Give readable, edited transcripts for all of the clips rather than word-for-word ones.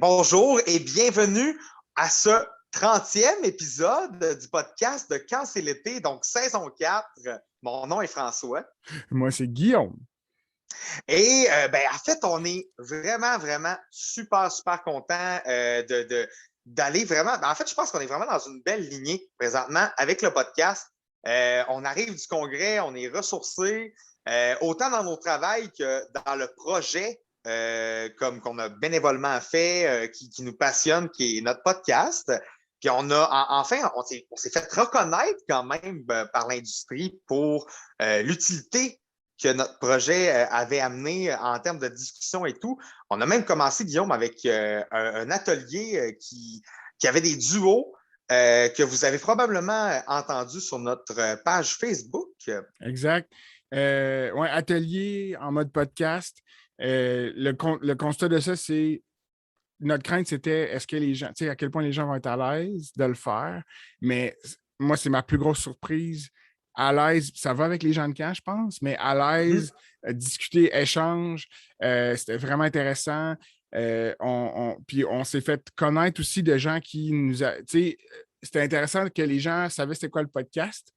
Bonjour et bienvenue à ce 30e épisode du podcast de Quand c'est l'été, donc saison 4. Mon nom est François. Moi, c'est Guillaume. Et en fait, on est vraiment super content d'aller vraiment. En fait, je pense qu'on est vraiment dans une belle lignée présentement avec le podcast. On arrive du congrès, on est ressourcés, autant dans nos travails que dans le projet comme qu'on a bénévolement fait, qui nous passionne, qui est notre podcast. Puis on s'est fait reconnaître quand même par l'industrie pour l'utilité que notre projet avait amené en termes de discussion et tout. On a même commencé, Guillaume, avec un atelier qui avait des duos que vous avez probablement entendu sur notre page Facebook. Exact. Ouais, atelier en mode podcast. Le constat de ça, c'est notre crainte, c'était est-ce que les gens, tu sais, à quel point les gens vont être à l'aise de le faire. Mais moi, c'est ma plus grosse surprise. À l'aise, ça va avec les gens de camp, je pense, mais à l'aise, discuter, échange, c'était vraiment intéressant. Puis on s'est fait connaître aussi de gens qui nous a. Tu sais, c'était intéressant que les gens savaient c'était quoi le podcast,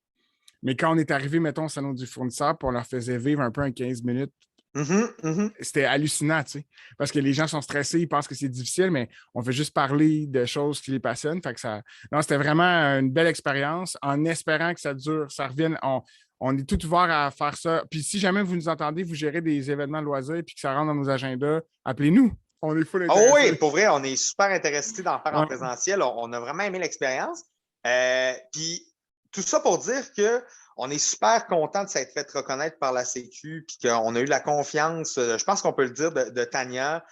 mais quand on est arrivé, mettons, au salon du fournisseur, puis on leur faisait vivre un peu un 15 minutes, c'était hallucinant, tu sais, parce que les gens sont stressés, ils pensent que c'est difficile, mais on veut juste parler de choses qui les passionnent. Fait que ça, non, c'était vraiment une belle expérience en espérant que ça dure, ça revienne. On est tout ouvert à faire ça. Puis si jamais vous nous entendez, vous gérez des événements de loisirs puis que ça rentre dans nos agendas, appelez-nous. On est full Oh intéressés. oui, pour vrai, on est super intéressés d'en faire en Ouais. présentiel. On a vraiment aimé l'expérience. Puis tout ça pour dire qu'on est super content de s'être fait reconnaître par la Sécu, puis qu'on a eu la confiance, je pense qu'on peut le dire, de Tania,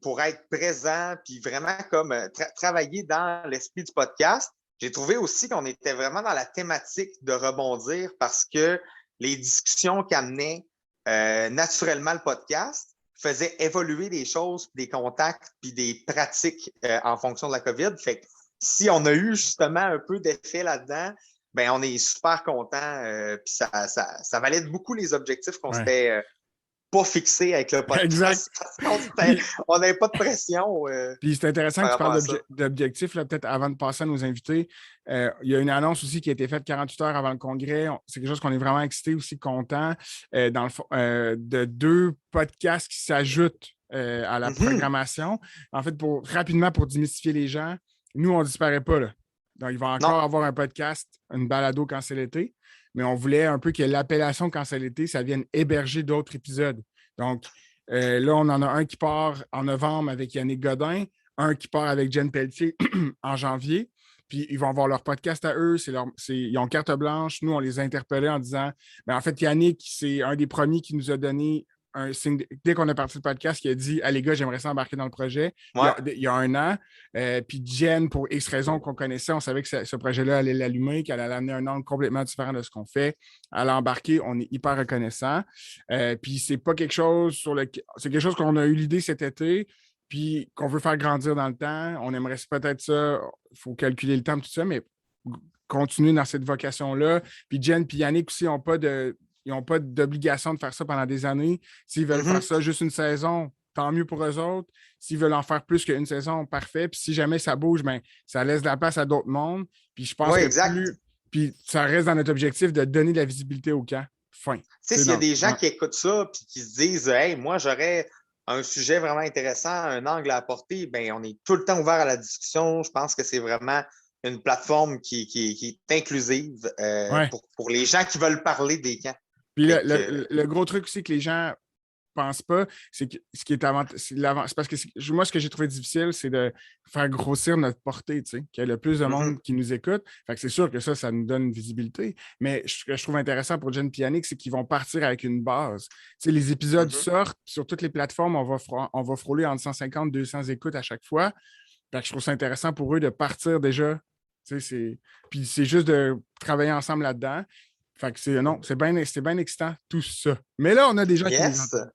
pour être présent, puis vraiment comme travailler dans l'esprit du podcast. J'ai trouvé aussi qu'on était vraiment dans la thématique de rebondir parce que les discussions qu'amenait naturellement le podcast faisait évoluer des choses, des contacts, puis des pratiques en fonction de la COVID. Fait que si on a eu justement un peu d'effet là-dedans, ben on est super content. Puis ça valide beaucoup les objectifs qu'on s'était pas fixés avec le Exact. podcast. On n'avait pas de pression. Puis c'est intéressant par que tu rapport à parles ça. d'objectifs, peut-être avant de passer à nos invités. Il y a une annonce aussi qui a été faite 48 heures avant le congrès. C'est quelque chose qu'on est vraiment excité aussi, content, de 2 podcasts qui s'ajoutent à la programmation. En fait, rapidement, pour démystifier les gens, nous, on ne disparaît pas, là. Donc, il va Non. encore avoir un podcast, une balado quand c'est l'été, mais on voulait un peu que l'appellation quand c'est l'été, ça vienne héberger d'autres épisodes. Donc, là, on en a un qui part en novembre avec Yannick Godin, un qui part avec Jen Pelletier en janvier. Puis ils vont avoir leur podcast à eux, ils ont carte blanche. Nous, on les a interpellés en disant en fait, Yannick, c'est un des premiers qui nous a donné un signe. Dès qu'on a parti le podcast, qui a dit ah, les gars, j'aimerais ça embarquer dans le projet. Ouais. Il y a un an. Puis Jen, pour X raisons qu'on connaissait, on savait que ce projet-là allait l'allumer, qu'elle allait amener un angle complètement différent de ce qu'on fait. Elle a embarqué, on est hyper reconnaissant. Puis c'est pas quelque chose c'est quelque chose qu'on a eu l'idée cet été, puis qu'on veut faire grandir dans le temps. On aimerait peut-être ça, il faut calculer le temps, tout ça, mais continuer dans cette vocation-là. Puis Jen et Yannick aussi ils n'ont pas d'obligation de faire ça pendant des années. S'ils veulent faire ça juste une saison, tant mieux pour eux autres. S'ils veulent en faire plus qu'une saison, parfait. Puis si jamais ça bouge, ça laisse de la place à d'autres mondes. Puis je pense que exact. Puis ça reste dans notre objectif de donner de la visibilité au camp. Fin. Tu sais, s'il y a des gens qui écoutent ça et qui se disent hey, moi, j'aurais un sujet vraiment intéressant, un angle à apporter, ben on est tout le temps ouvert à la discussion. Je pense que c'est vraiment une plateforme qui est inclusive pour les gens qui veulent parler des camps. Puis le gros truc aussi que les gens pensent pas, c'est que ce qui est c'est parce que moi, ce que j'ai trouvé difficile, c'est de faire grossir notre portée, tu sais, qu'il y ait le plus de monde qui nous écoute. Fait que c'est sûr que ça nous donne une visibilité. Mais ce que je trouve intéressant pour Jen et Yannick, c'est qu'ils vont partir avec une base. Tu sais, les épisodes sortent sur toutes les plateformes, on va frôler entre 150 et 200 écoutes à chaque fois. Fait que je trouve ça intéressant pour eux de partir déjà. Tu sais, puis c'est juste de travailler ensemble là-dedans. Fait que c'est bien excitant, tout ça. Mais là, on a des gens qui nous entendent.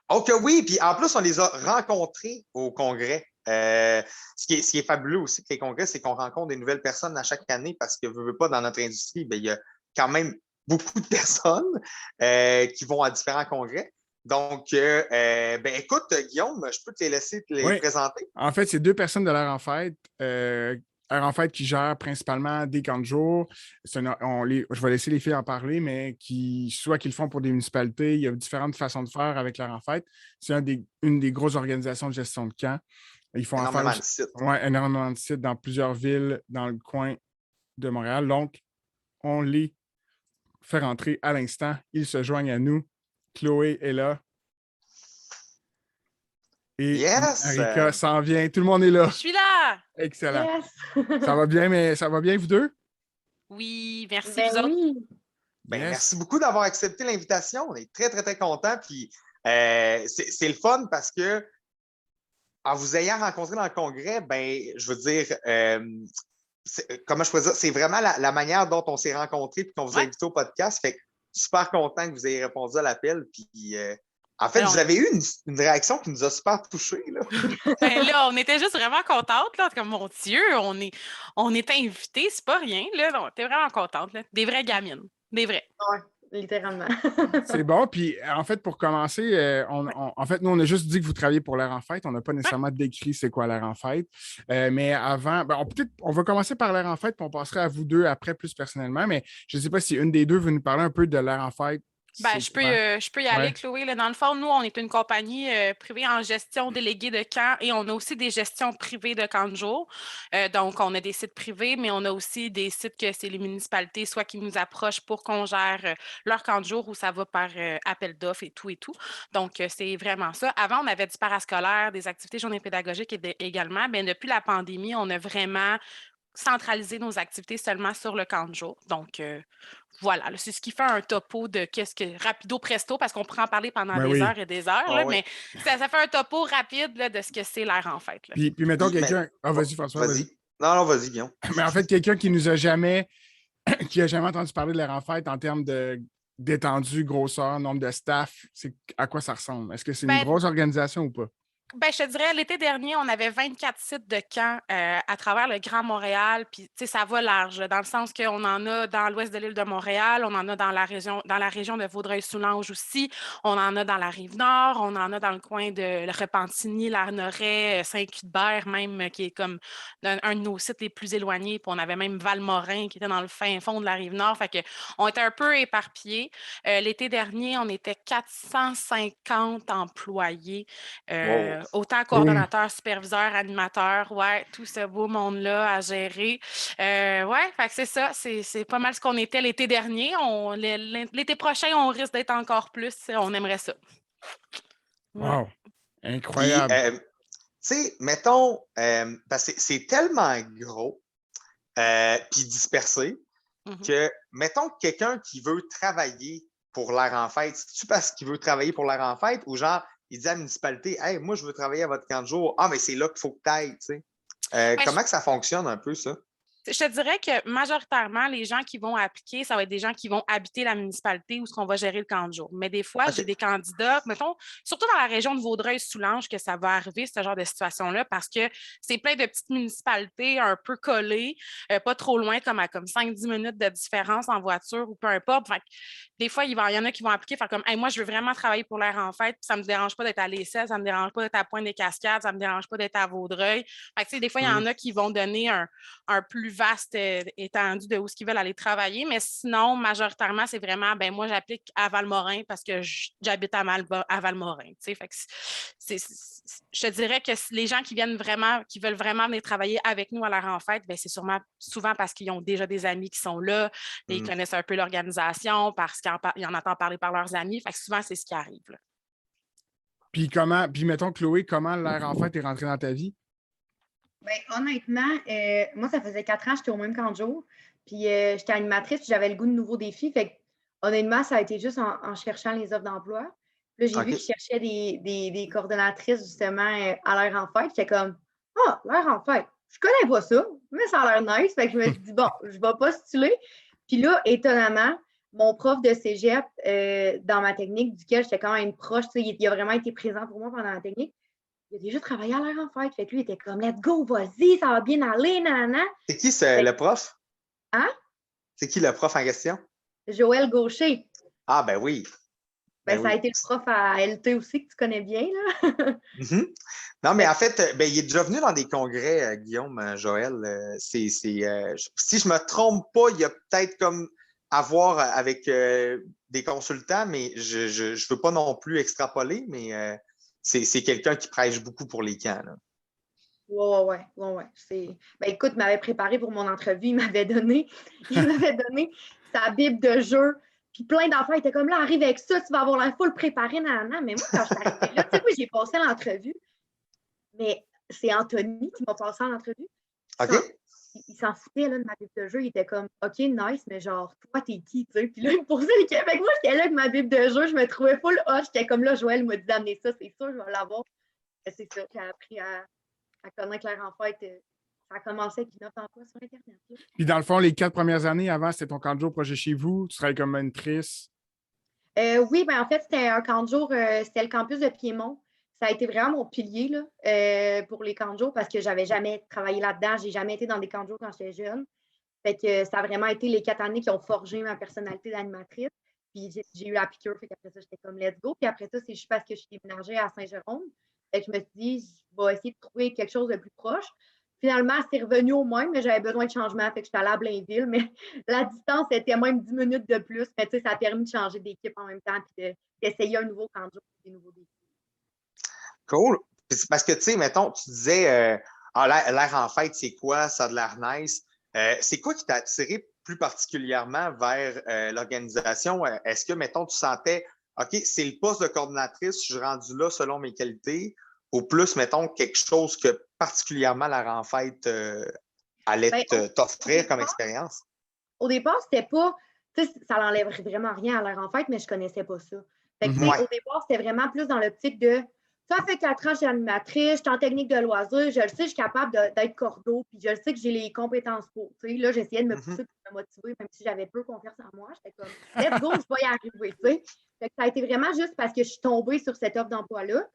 OK, oui, puis en plus, on les a rencontrés au congrès. Ce qui est fabuleux aussi avec les congrès, c'est qu'on rencontre des nouvelles personnes à chaque année parce que, veut pas, dans notre industrie, il y a quand même beaucoup de personnes qui vont à différents congrès. Donc, écoute, Guillaume, je peux te les laisser te les Oui. présenter. En fait, c'est deux personnes de l'Air en fête. Air en fête qui gère principalement des camps de jour. Je vais laisser les filles en parler, mais soit qu'ils le font pour des municipalités, il y a différentes façons de faire avec l'Air en fête. C'est une des grosses organisations de gestion de camps. Ils font Énormément de sites. énormément de sites dans plusieurs villes dans le coin de Montréal. Donc, on les fait rentrer à l'instant. Ils se joignent à nous. Chloé est là. Et Yes! Marika s'en vient. Tout le monde est là. Je suis là! Excellent. Yes! Ça va bien, mais ça va bien, vous deux? Oui, merci, Ben vous autres. oui! Yes. Merci beaucoup d'avoir accepté l'invitation. On est très, très, très contents. Puis c'est le fun parce que en vous ayant rencontré dans le congrès, je veux dire, comment je pourrais dire, c'est vraiment la manière dont on s'est rencontrés et qu'on vous a invité au podcast. Fait que super content que vous ayez répondu à l'appel. Puis en fait, vous avez eu une réaction qui nous a super touchés. Là. Là, on était juste vraiment contentes. Là, comme mon Dieu, on est invités, c'est pas rien. Là, on était vraiment contentes. Là. Des vraies gamines. Des vraies. Ouais, littéralement. C'est bon. Puis, en fait, pour commencer, en fait, nous, on a juste dit que vous travaillez pour l'Air en fête. On n'a pas nécessairement décrit c'est quoi l'Air en fête. Mais avant, on va commencer par l'Air en fête, puis on passerait à vous deux après plus personnellement. Mais je ne sais pas si une des deux veut nous parler un peu de l'Air en fête. Je peux y aller, Chloé. Là. Dans le fond, nous, on est une compagnie privée en gestion déléguée de camps et on a aussi des gestions privées de camps de jour. Donc, on a des sites privés, mais on a aussi des sites que c'est les municipalités, soit qui nous approchent pour qu'on gère leur camp de jour ou ça va par appel d'offres et tout et tout. Donc, c'est vraiment ça. Avant, on avait du parascolaire, des activités journées pédagogiques également. Bien, depuis la pandémie, on a vraiment centraliser nos activités seulement sur le camp de jour. Donc, voilà, là, c'est ce qui fait un topo de qu'est-ce que rapido presto, parce qu'on pourrait en parler pendant des heures et des heures, là, mais ça fait un topo rapide là, de ce que c'est l'air en fête. Là. Puis mettons quelqu'un. Vas-y, François. Vas-y. Non, vas-y, Guillaume. Mais en fait, quelqu'un qui a jamais entendu parler de l'air en fête en termes d'étendue, grosseur, nombre de staff, c'est à quoi ça ressemble? Est-ce que c'est une grosse organisation ou pas? Ben, je te dirais, l'été dernier, on avait 24 sites de camps à travers le Grand Montréal. Puis, tu sais, ça va large, là, dans le sens qu'on en a dans l'ouest de l'île de Montréal, on en a dans la région de Vaudreuil-Soulanges aussi, on en a dans la Rive-Nord, on en a dans le coin de Repentigny, Larneret, Saint-Cuthbert même, qui est comme un de nos sites les plus éloignés. Puis, on avait même Valmorin qui était dans le fin fond de la Rive-Nord. Fait qu'on était un peu éparpillés. L'été dernier, on était 450 employés. Autant coordonnateurs, superviseurs, animateurs, tout ce beau monde-là à gérer. Fait que c'est ça, c'est pas mal ce qu'on était l'été dernier. L'été prochain, on risque d'être encore plus. On aimerait ça. Wow! Incroyable! Tu sais, mettons, parce que c'est tellement gros puis dispersé que, mettons, quelqu'un qui veut travailler pour l'air en fête, c'est-tu parce qu'il veut travailler pour l'air en fête ou genre, il dit à la municipalité, hey, moi, je veux travailler à votre camp de jour. Ah, mais c'est là qu'il faut que tu ailles, tu sais. Comment que ça fonctionne un peu, ça? Je te dirais que majoritairement, les gens qui vont appliquer, ça va être des gens qui vont habiter la municipalité où on va gérer le camp de jour. Mais des fois, j'ai des candidats, mettons, surtout dans la région de Vaudreuil-Soulanges, que ça va arriver, ce genre de situation-là, parce que c'est plein de petites municipalités un peu collées, pas trop loin, comme à 5-10 minutes de différence en voiture ou peu importe. Fait que, des fois, il y en a qui vont appliquer, faire comme hey, moi, je veux vraiment travailler pour l'air en fête, puis ça ne me dérange pas d'être à l'Essai, ça ne me dérange pas d'être à Pointe-des-Cascades, ça ne me dérange pas d'être à Vaudreuil. Fait que, des fois, il y en a qui vont donner un plus vaste étendue de où ils veulent aller travailler. Mais sinon, majoritairement, c'est vraiment, moi, j'applique à Valmorin parce que j'habite à Valmorin. Fait que je te dirais que les gens qui veulent vraiment venir travailler avec nous à l'air en fête, c'est souvent parce qu'ils ont déjà des amis qui sont là, ils connaissent un peu l'organisation, parce qu'ils en entendent parler par leurs amis. Fait que souvent, c'est ce qui arrive. Là. Puis mettons, Chloé, comment l'air en fête est rentré dans ta vie? Bien, honnêtement, moi, ça faisait 4 ans que j'étais au même camp de jour. Puis j'étais animatrice, puis j'avais le goût de nouveaux défis. Fait que, honnêtement, ça a été juste en cherchant les offres d'emploi. Là, j'ai vu qu'ils cherchaient des coordonnatrices, justement, à l'air en fête. J'étais comme, l'air en fête, je connais pas ça, mais ça a l'air nice. Fait que je me suis dit, bon, je vais postuler. Puis là, étonnamment, mon prof de cégep, dans ma technique, duquel j'étais quand même proche, il a vraiment été présent pour moi pendant la technique. Il a déjà travaillé à l'air en fête. Fait que lui, il était comme, let's go, vas-y, ça va bien aller, nanana. C'est qui le prof? Hein? C'est qui le prof en question? Joël Gaucher. Ah, ben oui. Ben ça a oui. été le prof à LT aussi que tu connais bien, là. Non, mais en fait, il est déjà venu dans des congrès, Guillaume, Joël. Si je me trompe pas, il y a peut-être comme à voir avec des consultants, mais je ne veux pas non plus extrapoler, mais c'est quelqu'un qui prêche beaucoup pour les camps. Là. Ouais. Ben, écoute, il m'avait préparé pour mon entrevue, il m'avait donné sa Bible de jeu. Puis plein d'enfants étaient comme là, arrive avec ça, tu vas avoir la foule préparée, nanana. Mais moi, quand je suis arrivée là, tu sais, moi, j'ai passé l'entrevue, mais c'est Anthony qui m'a passé l'entrevue. OK. Il s'en foutait là, de ma Bible de jeu. Il était comme, OK, nice, mais genre, toi, t'es qui, tu sais? Puis là, il me posait les questions. Moi, j'étais là avec ma Bible de jeu, je me trouvais full hot. J'étais comme là, Joël m'a dit d'amener ça, c'est sûr, je vais l'avoir. C'est ça, j'ai appris à connaître Claire en fête. Ça a commencé avec une offre d'emploi sur Internet. Là. Puis dans le fond, les 4 premières années avant, c'était ton camp de jour projet chez vous. Tu travaillais comme monitrice. Oui, ben en fait, c'était un camp de jour, c'était le campus de Piémont. Ça a été vraiment mon pilier là, pour les camps de jour parce que j'avais jamais travaillé là-dedans. J'ai jamais été dans des camps de jour quand j'étais jeune. Fait que ça a vraiment été les 4 années qui ont forgé ma personnalité d'animatrice. Puis j'ai eu la piqûre, fait qu'après ça, j'étais comme let's go. Puis après ça, c'est juste parce que je suis déménagée à Saint-Jérôme. Fait que je me suis dit, je vais essayer de trouver quelque chose de plus proche. Finalement, c'est revenu au même, mais j'avais besoin de changement. Fait que j'étais allée à Blainville, mais la distance était même 10 minutes de plus. Mais tu sais, ça a permis de changer d'équipe en même temps et d'essayer un nouveau camp de jour, des nouveaux défis. Cool. Parce que, tu sais, mettons, tu disais, l'air en fête, c'est quoi? Ça a de l'air nice. C'est quoi qui t'a attiré plus particulièrement vers l'organisation? Est-ce que, mettons, tu sentais, OK, c'est le poste de coordinatrice, je suis rendu là selon mes qualités, ou plus, mettons, quelque chose que particulièrement l'air en fête allait t'offrir comme expérience? Au départ, c'était pas, tu sais, ça n'enlèverait vraiment rien à l'air en fête, mais je ne connaissais pas ça. Fait que, au départ, c'était vraiment plus dans l'optique de ça fait 4 ans que je suis animatrice, je suis en technique de loisirs, je le sais, je suis capable d'être cordeau, puis je le sais que j'ai les compétences pour. Tu sais, là, j'essayais de me pousser pour me motiver, même si j'avais peu confiance en moi. J'étais comme, let's go, je vais y arriver. Tu sais. Fait que ça a été vraiment juste parce que je suis tombée sur cette offre d'emploi-là.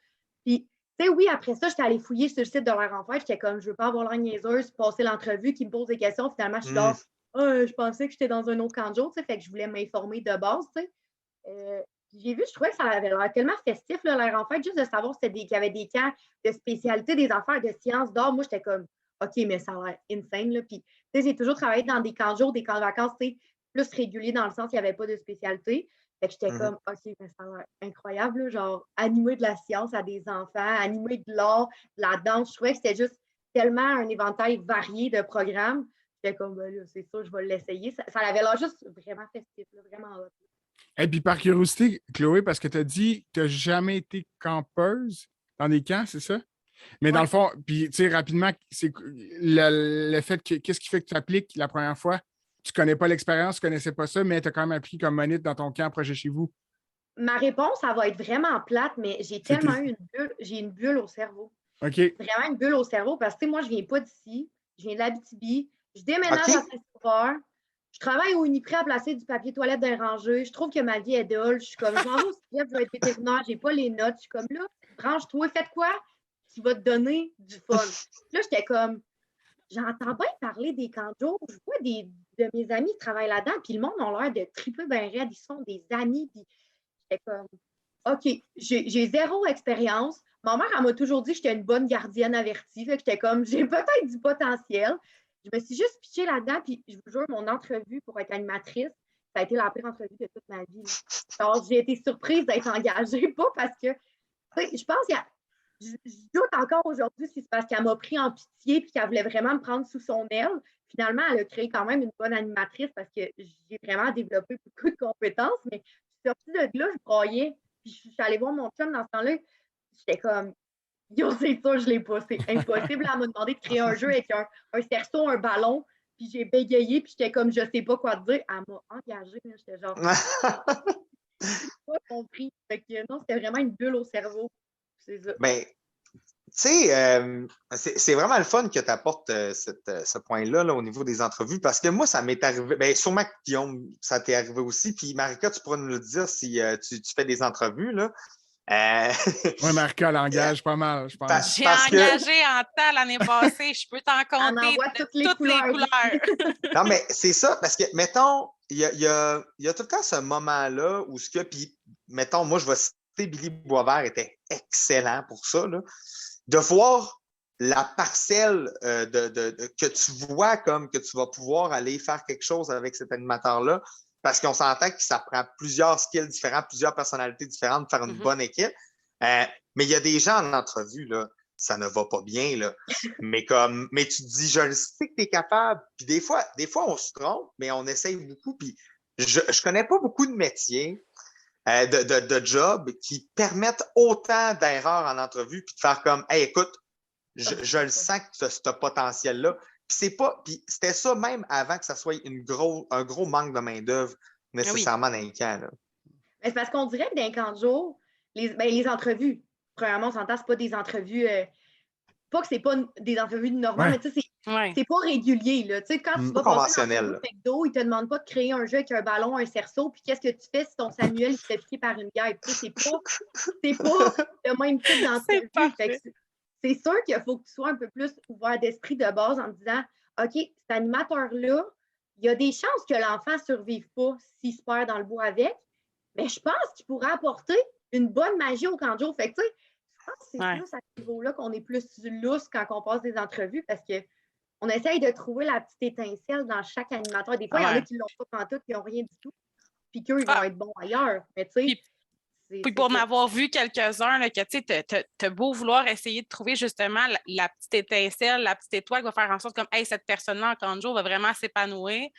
Puis, tu sais, oui, après ça, j'étais allée fouiller sur le site de l'air en fête. J'étais comme, je veux pas avoir l'air niaiseuse, passer l'entrevue, qui me pose des questions. Finalement, je suis genre, je pensais que j'étais dans un autre camp de jour, tu sais, fait que je voulais m'informer de base, tu sais. J'ai vu, je trouvais que ça avait l'air tellement festif, l'air en fait, juste de savoir qu'il y avait des camps de spécialité, des affaires de sciences d'art. Moi, j'étais comme, OK, mais ça a l'air insane. Là. Puis, tu sais, j'ai toujours travaillé dans des camps de jour, des camps de vacances, tu sais, plus réguliers dans le sens qu'il n'y avait pas de spécialité. Fait que j'étais comme, OK, mais ça a l'air incroyable, là, genre, animer de la science à des enfants, animer de l'art, de la danse. Je trouvais que c'était juste tellement un éventail varié de programmes. J'étais comme, ben là, c'est sûr, je vais l'essayer. Ça avait l'air juste vraiment festif, là, vraiment hot. Et puis par curiosité, Chloé, parce que tu as dit que tu n'as jamais été campeuse dans des camps, c'est ça? Mais dans le fond, puis tu sais, rapidement, c'est le fait que qu'est-ce qui fait que tu appliques la première fois? Tu ne connais pas l'expérience, tu ne connaissais pas ça, mais tu as quand même appliqué comme monitre dans ton camp projet chez vous. Ma réponse, ça va être vraiment plate, mais j'ai tellement eu une bulle au cerveau. OK. Vraiment une bulle au cerveau parce que moi, je ne viens pas d'ici, je viens de l'Abitibi, je déménage à Saint-Sauveur, je travaille au Uniprix à placer du papier toilette d'un rangé, je trouve que ma vie est dole, je suis comme, je m'en vais au cégep, je vais être vétérinaire, j'ai pas les notes, je suis comme là, branche-toi, faites quoi qui va te donner du fun. Là, j'étais comme, j'entends bien parler des camps de jour, je vois de mes amis qui travaillent là-dedans, puis le monde a l'air de triper bien raide, ils sont des amis, puis j'étais comme, OK, j'ai zéro expérience. Ma mère, elle m'a toujours dit que j'étais une bonne gardienne avertie. Fait que j'étais comme, j'ai peut-être du potentiel. Je me suis juste pitchée là-dedans. Puis, je vous jure, mon entrevue pour être animatrice, ça a été la pire entrevue de toute ma vie. Alors, j'ai été surprise d'être engagée, pas parce que, tu sais, je pense qu'il y a. Je doute encore aujourd'hui si c'est parce qu'elle m'a pris en pitié et qu'elle voulait vraiment me prendre sous son aile. Finalement, elle a créé quand même une bonne animatrice parce que j'ai vraiment développé beaucoup de compétences. Mais je suis sortie de là, je broyais. Puis je suis allée voir mon chum dans ce temps-là. J'étais comme, yo, c'est ça, je l'ai pas. C'est impossible. Elle m'a demandé de créer un jeu avec un cerceau, un ballon. Puis j'ai bégayé. Puis j'étais comme, je sais pas quoi te dire. Elle m'a engagée. J'étais genre, j'ai pas compris. Fait que non, c'était vraiment une bulle au cerveau. C'est ça. Ben, tu sais, c'est vraiment le fun que tu apportes ce point-là là, au niveau des entrevues parce que moi, ça m'est arrivé. Bien, sûrement que Guillaume, ça t'est arrivé aussi. Puis Marika, tu pourras nous le dire si tu fais des entrevues. Là. Oui, Marika l'engage pas mal, je pense. J'ai engagé en temps l'année passée. Je peux t'en compter toutes les couleurs. Non, mais c'est ça, parce que, mettons, il y a tout le temps ce moment-là où puis mettons, moi, je vais citer Billy Boisvert était excellent pour ça, là. De voir la parcelle que tu vois comme que tu vas pouvoir aller faire quelque chose avec cet animateur-là, parce qu'on s'entend que ça prend plusieurs skills différents, plusieurs personnalités différentes pour faire une bonne équipe. Mais il y a des gens en entrevue, là, ça ne va pas bien, là. Mais tu te dis, je le sais que tu es capable. Puis des fois, on se trompe, mais on essaye beaucoup. Puis je connais pas beaucoup de métiers, de jobs qui permettent autant d'erreurs en entrevue, puis de faire comme, hey, écoute, je le sens que tu as ce potentiel-là. Puis c'était ça même avant que ça soit un gros manque de main-d'œuvre nécessairement dans les camps. C'est parce qu'on dirait que dans les camps de jour, les entrevues, premièrement, on s'entend, c'est pas des entrevues, pas que c'est pas des entrevues normales, mais tu sais, c'est pas régulier. Là. Tu sais, quand tu vas passer dans un McDo, ils te demandent pas de créer un jeu avec un ballon, un cerceau, puis qu'est-ce que tu fais si ton Samuel se fait piquer par une guêpe? Tu sais, c'est pas le même type d'entrevue. C'est sûr qu'il faut que tu sois un peu plus ouvert d'esprit de base en te disant, OK, cet animateur-là, il y a des chances que l'enfant ne survive pas s'il se perd dans le bois avec, mais je pense qu'il pourrait apporter une bonne magie au camp de jour. Fait que, tu sais, je pense que c'est plus à ce niveau-là qu'on est plus lousse quand on passe des entrevues parce qu'on essaye de trouver la petite étincelle dans chaque animateur. Des fois, il y en a qui ne l'ont pas pantoute, qui n'ont rien du tout, puis qu'eux, ils vont être bons ailleurs. Mais tu sais, puis pour en avoir vu quelques-uns, là, que tu sais, t'as beau vouloir essayer de trouver justement la petite étincelle, la petite étoile qui va faire en sorte comme, hey, cette personne-là en camp de jour va vraiment s'épanouir.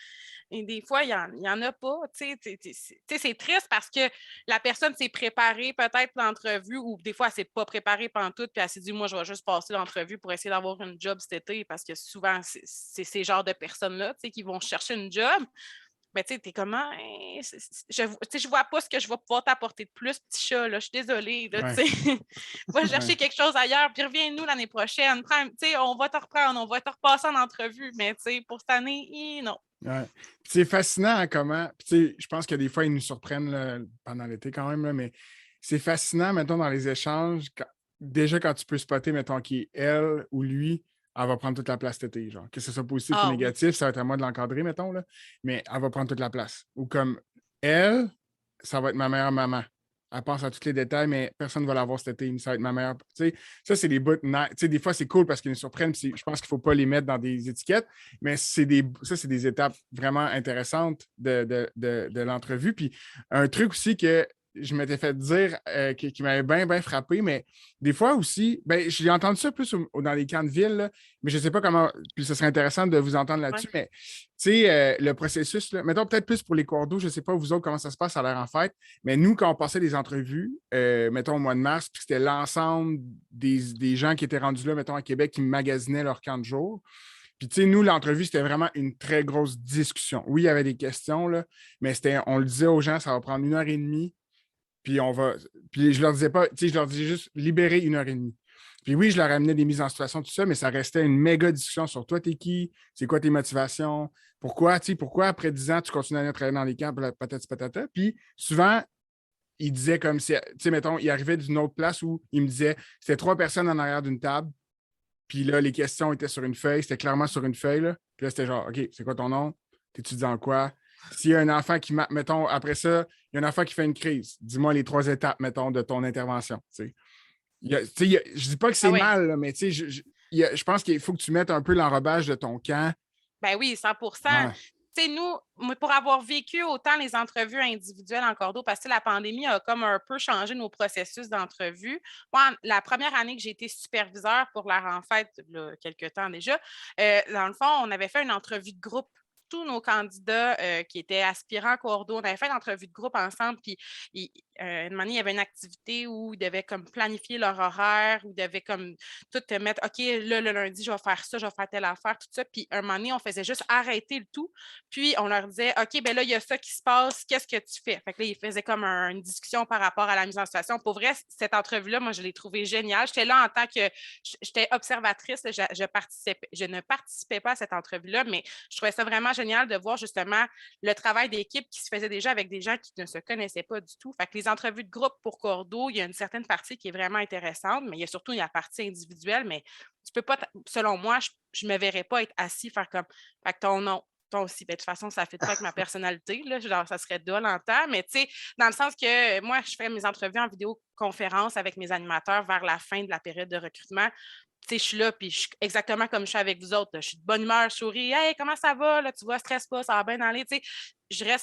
Et des fois, il y en a pas. Tu sais, c'est triste parce que la personne s'est préparée peut-être l'entrevue ou des fois, elle ne s'est pas préparée pantoute puis elle s'est dit, moi, je vais juste passer l'entrevue pour essayer d'avoir une job cet été parce que souvent, c'est ces genres de personnes-là, tu sais, qui vont chercher une job. Mais tu sais, t'es comment? Je vois pas ce que je vais pouvoir t'apporter de plus, petit chat, là. Je suis désolée, là, tu sais. Va chercher quelque chose ailleurs, puis reviens-nous l'année prochaine. Tu sais, on va te reprendre, on va te repasser en entrevue, mais tu sais, pour cette année, non. Ouais. C'est fascinant hein, comment. Je pense que des fois, ils nous surprennent là, pendant l'été quand même, là, mais c'est fascinant, mettons, dans les échanges. Déjà, quand tu peux spotter, mettons, qui est elle ou lui, elle va prendre toute la place cet été. Genre. Que ce soit positif ou négatif, ça va être à moi de l'encadrer, mettons, là, mais elle va prendre toute la place. Ou comme elle, ça va être ma meilleure maman. Elle pense à tous les détails, mais personne ne va l'avoir cet été. Ça va être ma meilleure. T'sais, ça, c'est des bouts. Des fois, c'est cool parce qu'ils nous surprennent. Je pense qu'il ne faut pas les mettre dans des étiquettes, mais c'est des étapes vraiment intéressantes de l'entrevue. Puis un truc aussi que je m'étais fait dire qui m'avait bien frappé, mais des fois aussi, j'ai entendu ça plus dans les camps de ville, là, mais je ne sais pas comment, puis ce serait intéressant de vous entendre là-dessus, mais tu sais, le processus, là, mettons peut-être plus pour les cours d'eau, je ne sais pas vous autres comment ça se passe à l'air en fête, mais nous, quand on passait des entrevues, mettons au mois de mars, puis c'était l'ensemble des gens qui étaient rendus là, mettons à Québec, qui magasinaient leur camp de jour. Puis, tu sais, nous, l'entrevue, c'était vraiment une très grosse discussion. Oui, il y avait des questions, là, mais on le disait aux gens, ça va prendre 1h30. Puis je leur disais pas, tu sais, je leur disais juste libérer 1h30. Puis oui, je leur amenais des mises en situation, tout ça, mais ça restait une méga discussion sur toi, t'es qui, c'est quoi tes motivations, pourquoi après 10 ans, tu continues à travailler dans les camps, patati patata. Puis souvent, il disait comme si, tu sais, mettons, il arrivait d'une autre place où il me disait, c'était 3 personnes en arrière d'une table, puis là, les questions étaient sur une feuille, c'était clairement sur une feuille, là. Puis là, c'était genre, OK, c'est quoi ton nom? T'étudies en quoi? S'il y a un enfant qui, mettons, après ça, il y a un enfant qui fait une crise, dis-moi les 3 étapes, mettons, de ton intervention. Je ne dis pas que c'est mal, là, mais je pense qu'il faut que tu mettes un peu l'enrobage de ton camp. Ben oui, 100%. Ouais. Nous, pour avoir vécu autant les entrevues individuelles en cordeau, parce que la pandémie a comme un peu changé nos processus d'entrevue. Moi, la première année que j'ai été superviseur pour la renfête, il y a quelques temps déjà, dans le fond, on avait fait une entrevue de groupe. Tous nos candidats qui étaient aspirants cordeau, on avait fait une entrevue de groupe ensemble, puis une moment, il y avait une activité où ils devaient comme planifier leur horaire, où ils devaient comme tout te mettre, OK, là, le lundi, je vais faire ça, je vais faire telle affaire, tout ça. Puis un moment donné, on faisait juste arrêter le tout. Puis on leur disait, OK, ben là, il y a ça qui se passe, qu'est-ce que tu fais? Fait que là, ils faisaient comme une discussion par rapport à la mise en situation. Pour vrai, cette entrevue-là, moi, je l'ai trouvée géniale. J'étais là en tant que, j'étais observatrice, je ne participais pas à cette entrevue-là, mais je trouvais ça vraiment génial de voir justement le travail d'équipe qui se faisait déjà avec des gens qui ne se connaissaient pas du tout. Fait que les entrevues de groupe pour cordeau, il y a une certaine partie qui est vraiment intéressante, mais il y a surtout la partie individuelle, mais tu peux pas, selon moi, je ne me verrais pas être assis, faire comme, fait que ton nom, mettons aussi, ben, de toute façon, ça ne fait pas avec ma personnalité, là, genre, ça serait dole en temps, mais tu sais, dans le sens que moi, je fais mes entrevues en vidéoconférence avec mes animateurs vers la fin de la période de recrutement. Tu sais, je suis là, puis je suis exactement comme je suis avec vous autres. Là. Je suis de bonne humeur, je souris. Hey, comment ça va? Là, tu vois, stresse pas, ça va bien aller. Tu sais,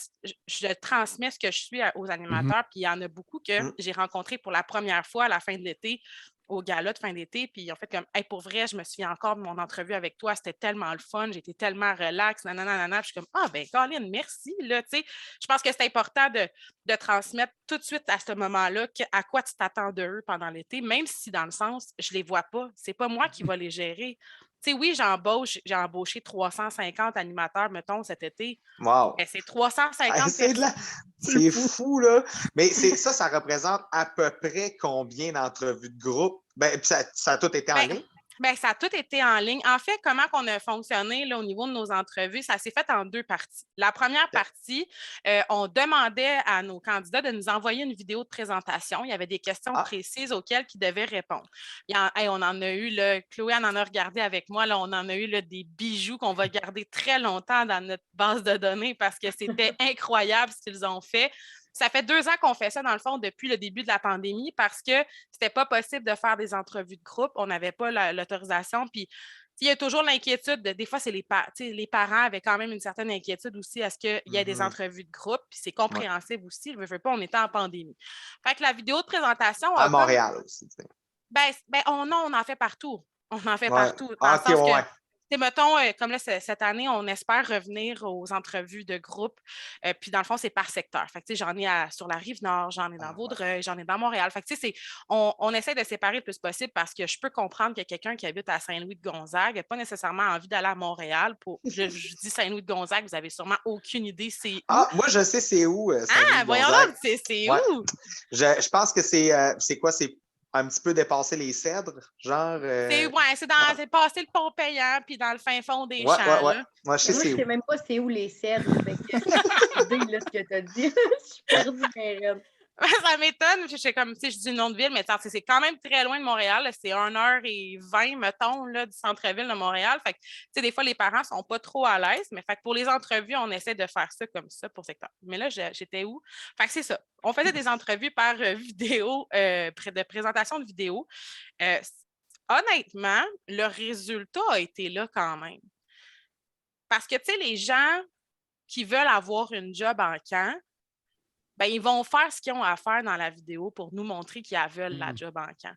je transmets ce que je suis aux animateurs, puis il y en a beaucoup que j'ai rencontrés pour la première fois à la fin de l'été, au gala de fin d'été, puis ils ont fait comme, hey, pour vrai, je me souviens encore de mon entrevue avec toi, c'était tellement le fun, j'étais tellement relax, nanana, puis je suis comme, ah, ben, Colin, merci, là, tu sais. Je pense que c'est important de transmettre tout de suite à ce moment-là à quoi tu t'attends d'eux pendant l'été, même si dans le sens, je les vois pas, c'est pas moi qui va les gérer. Tu sais, oui, j'ai embauché 350 animateurs, mettons, cet été. Wow! Mais c'est 350 personnes. C'est fou, là! Mais ça représente à peu près combien d'entrevues de groupe? Ben, ça a tout été en ligne? Bien, ça a tout été en ligne. En fait, comment on a fonctionné là, au niveau de nos entrevues, ça s'est fait en 2 parties. La première partie, on demandait à nos candidats de nous envoyer une vidéo de présentation. Il y avait des questions précises auxquelles ils devaient répondre. On en a eu, là, Chloé en a regardé avec moi, là, on en a eu là, des bijoux qu'on va garder très longtemps dans notre base de données parce que c'était incroyable ce qu'ils ont fait. Ça fait 2 ans qu'on fait ça, dans le fond, depuis le début de la pandémie parce que c'était pas possible de faire des entrevues de groupe. On n'avait pas l'autorisation. Puis, il y a toujours l'inquiétude. Des fois, c'est les parents avaient quand même une certaine inquiétude aussi à ce qu'il y ait des entrevues de groupe. Puis, c'est compréhensible aussi. Je ne veux pas, on était en pandémie. Fait que la vidéo de présentation. À Montréal aussi. On en fait partout. On en fait partout. Dans le sens que, mettons, comme là, cette année, on espère revenir aux entrevues de groupe. Puis, dans le fond, c'est par secteur. Fait que, j'en ai sur la Rive-Nord, j'en ai dans Vaudreuil, j'en ai dans Montréal. Fait que, on essaie de séparer le plus possible parce que je peux comprendre que quelqu'un qui habite à Saint-Louis-de-Gonzague n'a pas nécessairement envie d'aller à Montréal. Je dis Saint-Louis-de-Gonzague, vous avez sûrement aucune idée c'est où. Ah, moi, je sais c'est où, Saint-Louis-de-Gonzague. Voyons donc, c'est où? Je pense que c'est quoi? C'est un petit peu dépasser les cèdres, genre. C'est passé le pont payant, puis dans le fin fond des champs. Moi, je sais même pas c'est où les cèdres. Idée, là, ce que tu as dit. Je suis perdue, mais ça m'étonne. Je sais comme, je dis le nom de ville, mais c'est quand même très loin de Montréal. Là. C'est 1h20, mettons, là, du centre-ville de Montréal. Fait que, des fois, les parents sont pas trop à l'aise, mais fait que pour les entrevues, on essaie de faire ça comme ça pour secteur. Mais là, j'étais où? Fait que c'est ça. On faisait des entrevues par vidéo, de présentation de vidéo. Honnêtement, le résultat a été là quand même. Parce que, tu sais, les gens qui veulent avoir une job en camp, ben, ils vont faire ce qu'ils ont à faire dans la vidéo pour nous montrer qu'ils veulent la job en camp.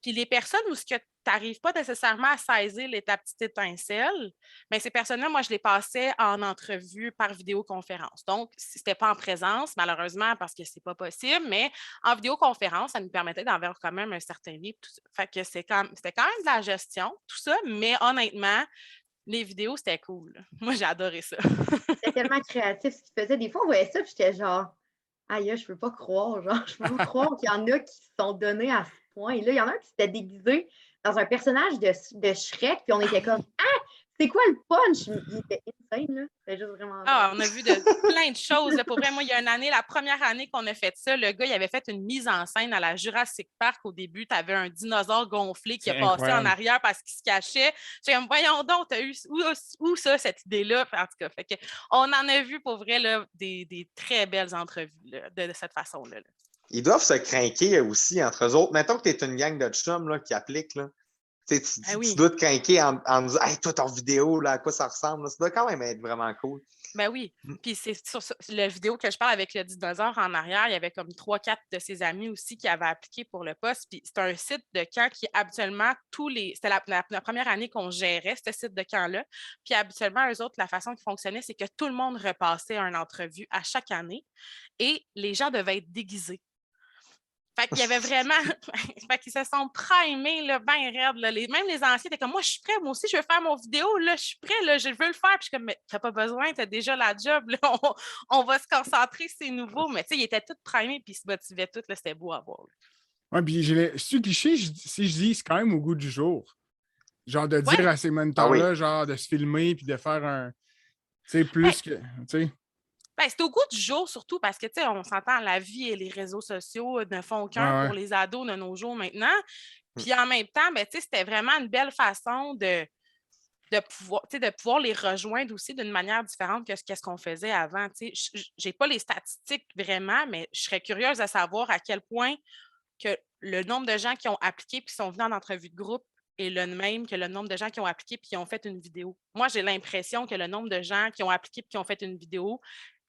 Puis les personnes où tu n'arrives pas nécessairement à saisir ta petite étincelle, bien, ces personnes-là, moi, je les passais en entrevue par vidéoconférence. Donc, c'était pas en présence, malheureusement, parce que c'est pas possible, mais en vidéoconférence, ça nous permettait d'avoir quand même un certain livre. Fait que c'était quand même de la gestion, tout ça, mais honnêtement, les vidéos, c'était cool. Moi, j'ai adoré ça. C'était tellement créatif ce qu'ils faisaient. Des fois, on voyait ça, puis j'étais genre, aïe, je peux pas croire. Genre, je peux pas croire qu'il y en a qui se sont donnés à ce point. Et là, il y en a un qui s'était déguisé dans un personnage de Shrek, puis on était comme, c'est quoi le punch? Il était insane, là. C'était juste vraiment. On a vu plein de choses. Là. Pour vrai, moi, il y a une année, la première année qu'on a fait ça, le gars, il avait fait une mise en scène à la Jurassic Park au début. Tu avais un dinosaure gonflé qui a passé en arrière parce qu'il se cachait. J'étais comme, voyons donc, tu as eu où ça, cette idée-là? En tout cas, fait que, on en a vu pour vrai là, des très belles entrevues là, de cette façon-là. Là. Ils doivent se craquer aussi entre eux autres. Mettons que tu es une gang de chums là, qui appliquent. Là. Tu dois te craquer en disant hey, toi, ton vidéo, là, à quoi ça ressemble? Là? Ça doit quand même être vraiment cool. Ben oui. Puis c'est sur la vidéo que je parle avec le dinosaure en arrière, il y avait comme 3-4 de ses amis aussi qui avaient appliqué pour le poste. Puis c'est un site de camp qui habituellement c'était la première année qu'on gérait ce site de camp-là. Puis habituellement, eux autres, la façon qui fonctionnait, c'est que tout le monde repassait une entrevue à chaque année et les gens devaient être déguisés. Fait qu'il y avait vraiment. Fait qu'ils se sont primés, là, bien raides. Là. Même les anciens étaient comme moi, je suis prêt, moi aussi, je veux faire mon vidéo, là, je suis prêt, là, je veux le faire. Puis je suis comme, mais t'as pas besoin, t'as déjà la job, là, on va se concentrer, c'est nouveau. Mais tu sais, ils étaient tous primés, puis ils se motivaient tous, là, c'était beau à voir. Oui, puis c'est cliché, si je dis, c'est quand même au goût du jour. Genre de dire à ces mentors-là, genre de se filmer, puis de faire un. Tu sais, plus que. Tu sais. Ben, c'est au goût du jour, surtout parce que, tu sais, on s'entend, la vie et les réseaux sociaux ne font qu'un pour les ados de nos jours maintenant. Puis en même temps, ben, tu sais, c'était vraiment une belle façon de de pouvoir les rejoindre aussi d'une manière différente que ce qu'on faisait avant. Je n'ai pas les statistiques vraiment, mais je serais curieuse de savoir à quel point que le nombre de gens qui ont appliqué et qui sont venus en entrevue de groupe est le même que le nombre de gens qui ont appliqué et qui ont fait une vidéo. Moi, j'ai l'impression que le nombre de gens qui ont appliqué et qui ont fait une vidéo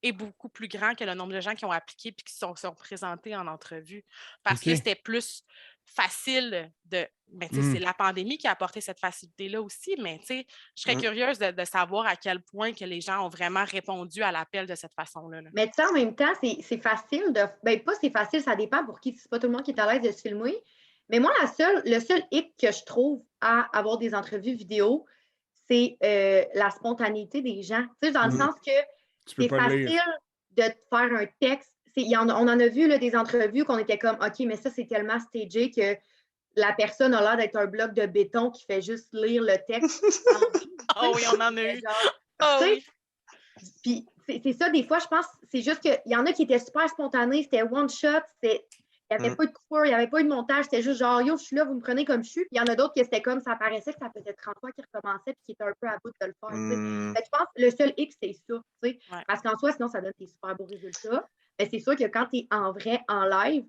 est beaucoup plus grand que le nombre de gens qui ont appliqué et qui sont présentés en entrevue. Parce que c'était plus facile de. Ben, c'est la pandémie qui a apporté cette facilité-là aussi, mais je serais curieuse de savoir à quel point que les gens ont vraiment répondu à l'appel de cette façon-là. Mais tu sais, en même temps, c'est facile de. Ben, pas c'est facile, ça dépend pour qui. C'est pas tout le monde qui est à l'aise de se filmer. Mais moi, le seul hic que je trouve à avoir des entrevues vidéo, c'est la spontanéité des gens. Tu sais, dans le sens que c'est facile de te faire un texte. On en a vu là, des entrevues qu'on était comme OK, mais ça, c'est tellement stagé que la personne a l'air d'être un bloc de béton qui fait juste lire le texte. Oh oui, on en a eu. Oh oui. Puis c'est ça, des fois, je pense, c'est juste qu'il y en a qui étaient super spontanés, c'était one shot, il n'y avait pas de coupure, il n'y avait pas eu de montage, c'était juste genre, yo, je suis là, vous me prenez comme je suis. Puis il y en a d'autres qui c'était comme, ça paraissait que ça faisait 30 fois qu'ils recommençaient puis qui étaient un peu à bout de le faire. Je pense que le seul X, c'est ça, parce qu'en soi, sinon, ça donne des super beaux résultats. Mais c'est sûr que quand tu es en vrai, en live,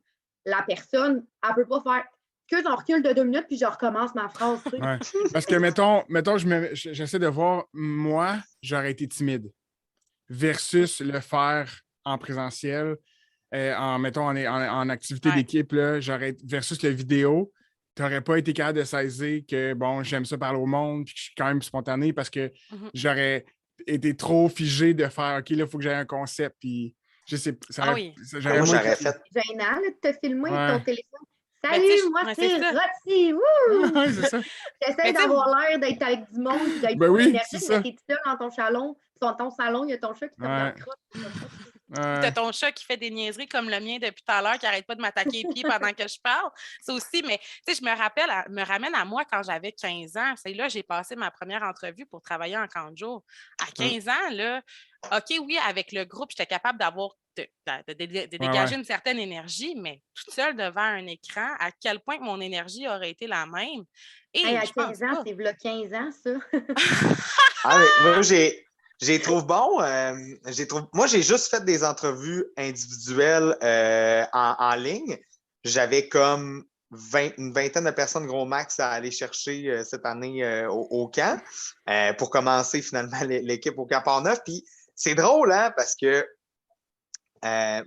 la personne, elle ne peut pas faire que j'en recule de 2 minutes puis je recommence ma phrase. Ouais. Parce que, mettons j'essaie de voir, moi, j'aurais été timide versus le faire en présentiel, en activité d'équipe, là, versus la vidéo. Tu n'aurais pas été capable de saisir que, bon, j'aime ça parler au monde puis que je suis quand même spontané parce que j'aurais été trop figé de faire, OK, là, il faut que j'aie un concept. Puis, je sais pas. J'aurais fait. C'est gênant de te filmer avec ton téléphone. Salut, moi, c'est Rossi. C'est ça. J'essaie d'avoir l'air d'être avec du monde et d'être énergique, mais t'es seul dans ton salon. Dans ton salon, il y a ton chat qui te regarde crotte. T'as ton chat qui fait des niaiseries comme le mien depuis tout à l'heure, qui n'arrête pas de m'attaquer les pieds pendant que je parle. Ça aussi, mais tu sais, je me ramène à moi quand j'avais 15 ans. C'est là, j'ai passé ma première entrevue pour travailler en camp de jour. À 15 ans, là, OK, oui, avec le groupe, j'étais capable de dégager une certaine énergie, mais toute seule devant un écran, à quel point que mon énergie aurait été la même. Et à 15 ans, c'est là 15 ans, ça. Moi, j'ai trouvé bon. Moi, j'ai juste fait des entrevues individuelles en ligne. J'avais comme une vingtaine de personnes gros max à aller chercher cette année au camp pour commencer finalement l'équipe au camp Port-Neuf. Puis c'est drôle, hein, parce que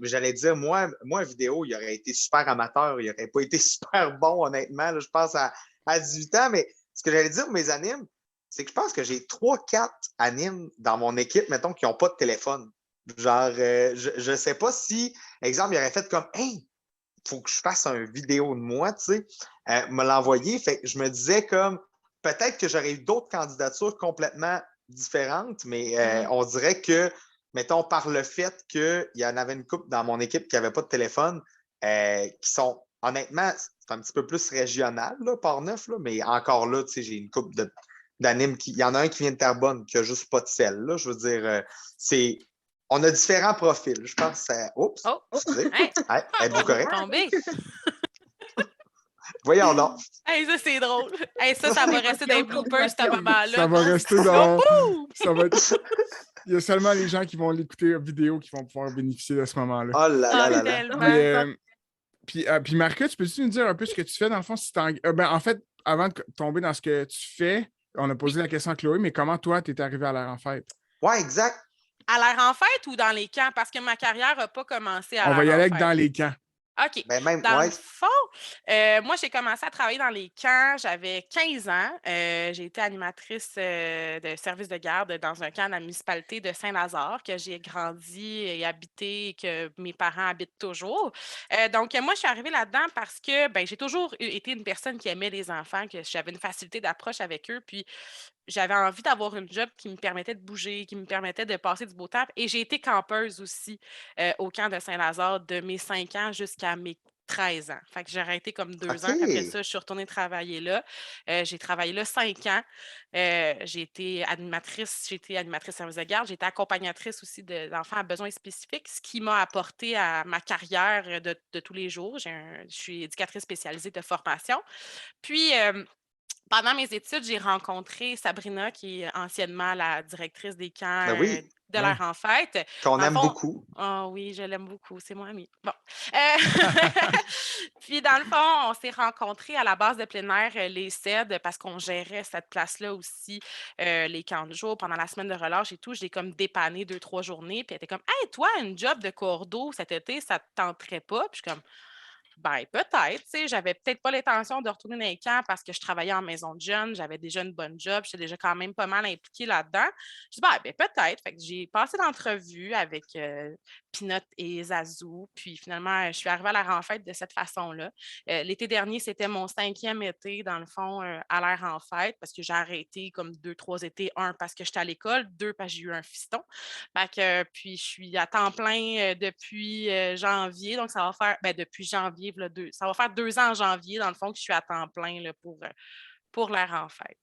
j'allais dire, moi, vidéo, il aurait été super amateur. Il n'aurait pas été super bon, honnêtement. Là, je pense à 18 ans. Mais ce que j'allais dire, mes animes, c'est que je pense que j'ai 3-4 animes dans mon équipe, mettons, qui n'ont pas de téléphone. Genre, je ne sais pas si, exemple, il aurait fait comme, hey, il faut que je fasse une vidéo de moi, tu sais, me l'envoyer. Fait que je me disais comme, peut-être que j'aurais eu d'autres candidatures complètement différentes, mais on dirait que, mettons, par le fait qu'il y en avait une couple dans mon équipe qui n'avait pas de téléphone, qui sont, honnêtement, c'est un petit peu plus régional, là, Port-Neuf, là, mais encore là, tu sais, j'ai une couple d'animes. Il y en a un qui vient de Terrebonne, qui n'a juste pas de sel, là. Je veux dire, on a différents profils. Je pense que ça. Oups! Excusez. Êtes-vous correct? Voyons donc. Hey, ça, c'est drôle. Hey, ça va rester dans les bloopers, ce moment-là. Ça va rester dans. Ça va être... Il y a seulement les gens qui vont l'écouter en vidéo qui vont pouvoir bénéficier de ce moment-là. Oh là là là là. Puis Marcus, peux-tu nous dire un peu ce que tu fais dans le fond? En fait, avant de tomber dans ce que tu fais, on a posé la question à Chloé, mais comment toi, tu es arrivé à l'air en fête? Ouais, exact. À l'air en fête ou dans les camps? Parce que ma carrière n'a pas commencé à l'air en fête. On va y aller avec dans les camps. OK. Dans le fond, moi, j'ai commencé à travailler dans les camps. J'avais 15 ans. J'ai été animatrice de service de garde dans un camp de la municipalité de Saint-Lazare que j'ai grandi et habité et que mes parents habitent toujours. Donc, moi, je suis arrivée là-dedans parce que j'ai toujours été une personne qui aimait les enfants, que j'avais une facilité d'approche avec eux. Puis, j'avais envie d'avoir une job qui me permettait de bouger, qui me permettait de passer du beau temps. Et j'ai été campeuse aussi au camp de Saint-Lazare de mes 5 ans jusqu'à mes 13 ans. Fait que j'ai arrêté comme 2 ans. Puis après ça, je suis retournée travailler là. J'ai travaillé là 5 ans. J'ai été animatrice service de garde. J'ai été accompagnatrice aussi d'enfants à besoins spécifiques, ce qui m'a apporté à ma carrière de tous les jours. Je suis éducatrice spécialisée de formation. Puis, Pendant mes études, j'ai rencontré Sabrina, qui est anciennement la directrice des camps Ben oui, de Ouais. l'air en fête. qu'on Dans le aime fond, beaucoup. oui, je l'aime beaucoup, c'est mon amie. Bon. Euh, Puis, dans le fond, on s'est rencontrés à la base de plein air, les CED, parce qu'on gérait cette place-là aussi, les camps de jour, pendant la semaine de relâche et tout. J'ai comme dépanné 2, 3 journées. Puis elle était comme, hey, toi, une job de cordeau cet été, ça te tenterait pas? Puis je suis comme, ben, peut-être, tu sais, j'avais peut-être pas l'intention de retourner dans les camps parce que je travaillais en maison de jeunes, j'avais déjà une bonne job, j'étais déjà quand même pas mal impliquée là-dedans. Je dis, ben, peut-être. Fait que j'ai passé l'entrevue avec Pinot et Zazou, puis finalement, je suis arrivée à la renfête de cette façon-là. L'été dernier, c'était mon 5e été, dans le fond, à l'air en fête, parce que j'ai arrêté comme 2, 3 étés. Un, parce que j'étais à l'école, deux, parce que j'ai eu un fiston. Fait que, puis je suis à temps plein depuis janvier, donc ça va faire, depuis janvier, ça va faire 2 ans en janvier, dans le fond, que je suis à temps plein là, pour l'air en fête.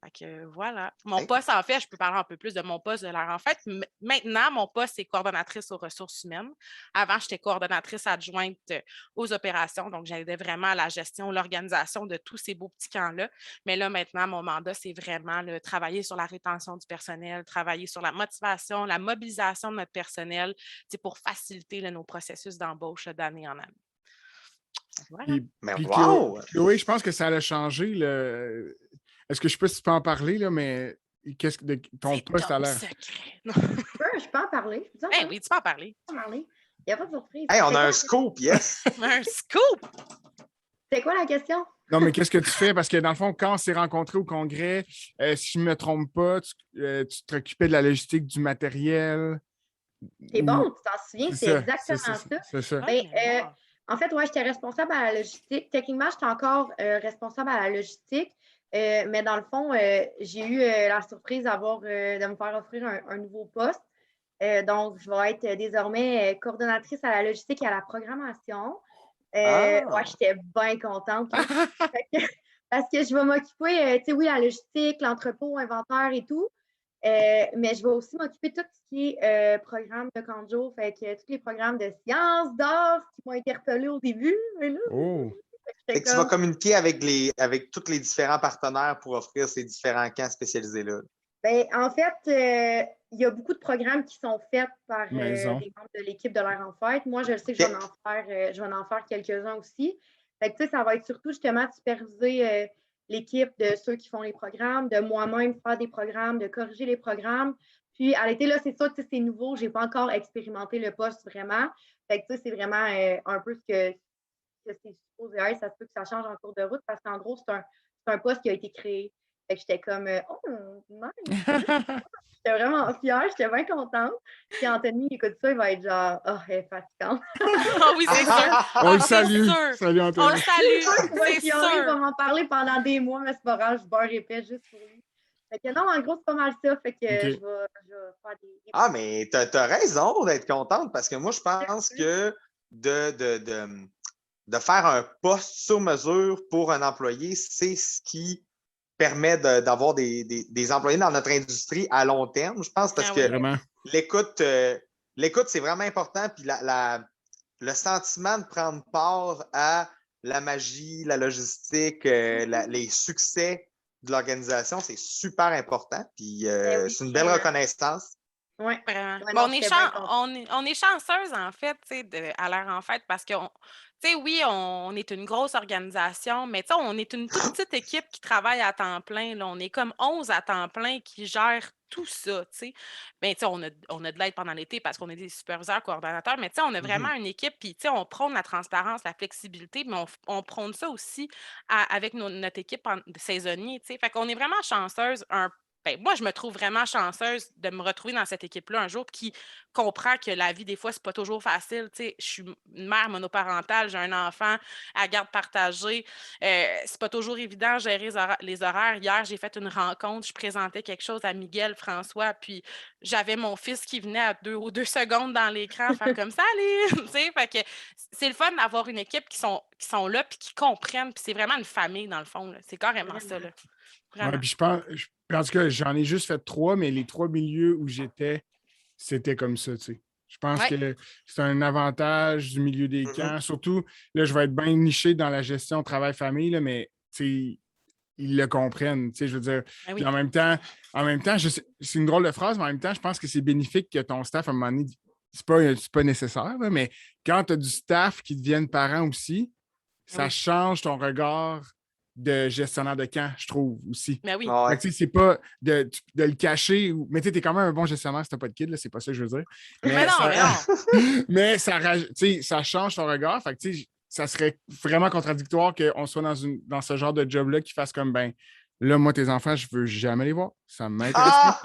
Fait que voilà. Mon Hey, poste, en fait, je peux parler un peu plus de mon poste de l'air en fête. Maintenant, mon poste, c'est coordonnatrice aux ressources humaines. Avant, j'étais coordonnatrice adjointe aux opérations. Donc, j'aidais vraiment à la gestion, l'organisation de tous ces beaux petits camps-là. Mais là, maintenant, mon mandat, c'est vraiment travailler sur la rétention du personnel, travailler sur la motivation, la mobilisation de notre personnel, pour faciliter nos processus d'embauche d'année en année. Voilà. mais Puis wow! Chloé, je pense que ça a changé. Est-ce que je sais pas si tu peux en parler, là, mais qu'est-ce que ton C'est poste a top l'air? secret. Je peux en parler. Je peux en Ben parler? oui, tu peux en parler. Je peux en parler. Il n'y a pas de surprise. Hey, on C'est a quoi- un scoop, yes! Un scoop! C'est quoi la question? Non, mais qu'est-ce que tu fais? Parce que dans le fond, quand on s'est rencontrés au congrès, si je ne me trompe pas, tu t'occupais de la logistique du matériel. C'est ou- bon, tu t'en souviens, c'est ça, exactement ça. c'est ça. Bonne mémoire. En fait, j'étais responsable à la logistique. Techniquement, j'étais encore responsable à la logistique, mais dans le fond, j'ai eu la surprise de me faire offrir un nouveau poste. Donc, je vais être désormais coordonnatrice à la logistique et à la programmation. Ah! J'étais bien contente, là. Parce que je vais m'occuper, tu sais, oui, la logistique, l'entrepôt, inventaire et tout. Mais je vais aussi m'occuper de tout ce qui est programme de camp de jour, fait que tous les programmes de sciences, d'art qui m'ont interpellé au début. Mais là, Oh! Fait que tu vas communiquer avec tous les différents partenaires pour offrir ces différents camps spécialisés-là. En fait, il y a beaucoup de programmes qui sont faits par Maison. des membres de l'équipe de l'air en fête. Moi, je sais que je vais en faire quelques-uns aussi. Fait que, ça va être surtout justement de superviser l'équipe de ceux qui font les programmes, de moi-même faire des programmes, de corriger les programmes. Puis à l'été, là, c'est ça, c'est nouveau. Je n'ai pas encore expérimenté le poste vraiment. Fait que c'est vraiment un peu ce que c'est supposé être. Ça se peut que ça change en cours de route parce qu'en gros, c'est un poste qui a été créé. Fait que j'étais comme oh, nice! J'étais vraiment fière, j'étais bien contente. Puis Anthony, il écoute ça, il va être genre oh, elle est fatigante. Ah oui, c'est sûr. On le c'est salue. sûr. Salut, On Anthony. le salue. C'est Il va sûr. m'en parler pendant des mois, mais c'est pas grave, je beurre épais juste pour lui. Fait que non, en gros, c'est pas mal ça. Fait que Ok. je vais faire des. Ah, mais t'as raison d'être contente parce que moi, je pense que de faire un poste sur mesure pour un employé, c'est ce qui permet d'avoir des employés dans notre industrie à long terme. Je pense parce Ah que oui. Vraiment. l'écoute, c'est vraiment important. Puis le sentiment de prendre part à la magie, la logistique, les succès de l'organisation, c'est super important. Puis oui, c'est une belle reconnaissance. Oui. Vraiment. Ouais, Bon, non, j'étais bien contente. on est chanceuse, en fait, tu sais, à l'air en fête, parce que, tu sais, oui, on est une grosse organisation, mais tu sais, on est une toute petite équipe qui travaille à temps plein, là. On est comme 11 à temps plein qui gèrent tout ça, tu sais. Ben, tu sais, on a de l'aide pendant l'été parce qu'on est des superviseurs, coordonnateurs, mais tu sais, on a vraiment une équipe, puis tu sais, on prône la transparence, la flexibilité, mais on prône ça aussi avec notre équipe de saisonniers, tu sais. Fait qu'on est vraiment chanceuse, moi, je me trouve vraiment chanceuse de me retrouver dans cette équipe-là un jour qui comprend que la vie, des fois, c'est pas toujours facile. Tu sais, je suis une mère monoparentale, j'ai un enfant à garde partagée. C'est pas toujours évident de gérer les horaires. Hier, j'ai fait une rencontre, je présentais quelque chose à Miguel François, puis j'avais mon fils qui venait à 2 secondes dans l'écran faire comme ça, allez! Tu sais, fait que c'est le fun d'avoir une équipe qui sont là puis qui comprennent, puis c'est vraiment une famille, dans le fond. Là. C'est carrément ça, là. Vraiment. Ouais, puis en tout cas, j'en ai juste fait 3, mais les 3 milieux où j'étais, c'était comme ça, tu sais. Je pense que c'est un avantage du milieu des camps. Surtout, là, je vais être bien niché dans la gestion travail-famille, là, mais tu sais, ils le comprennent. Tu sais, je veux dire, Ben puis oui. en même temps, c'est une drôle de phrase, mais en même temps, je pense que c'est bénéfique que ton staff, à un moment donné, c'est pas nécessaire, là, mais quand tu as du staff qui deviennent parents aussi, ça Oui. change ton regard de gestionnaire de camp, je trouve, aussi. Ben oui. Ouais. Fait que, tu sais, c'est pas de le cacher, mais tu es quand même un bon gestionnaire si tu n'as pas de kid, là, c'est pas ça que je veux dire. Mais non, ça, mais non. mais tu sais, ça change ton regard. Fait que, tu sais, ça serait vraiment contradictoire qu'on soit dans ce genre de job-là qui fasse comme, ben, là, moi, tes enfants, je veux jamais les voir. Ça m'intéresse pas.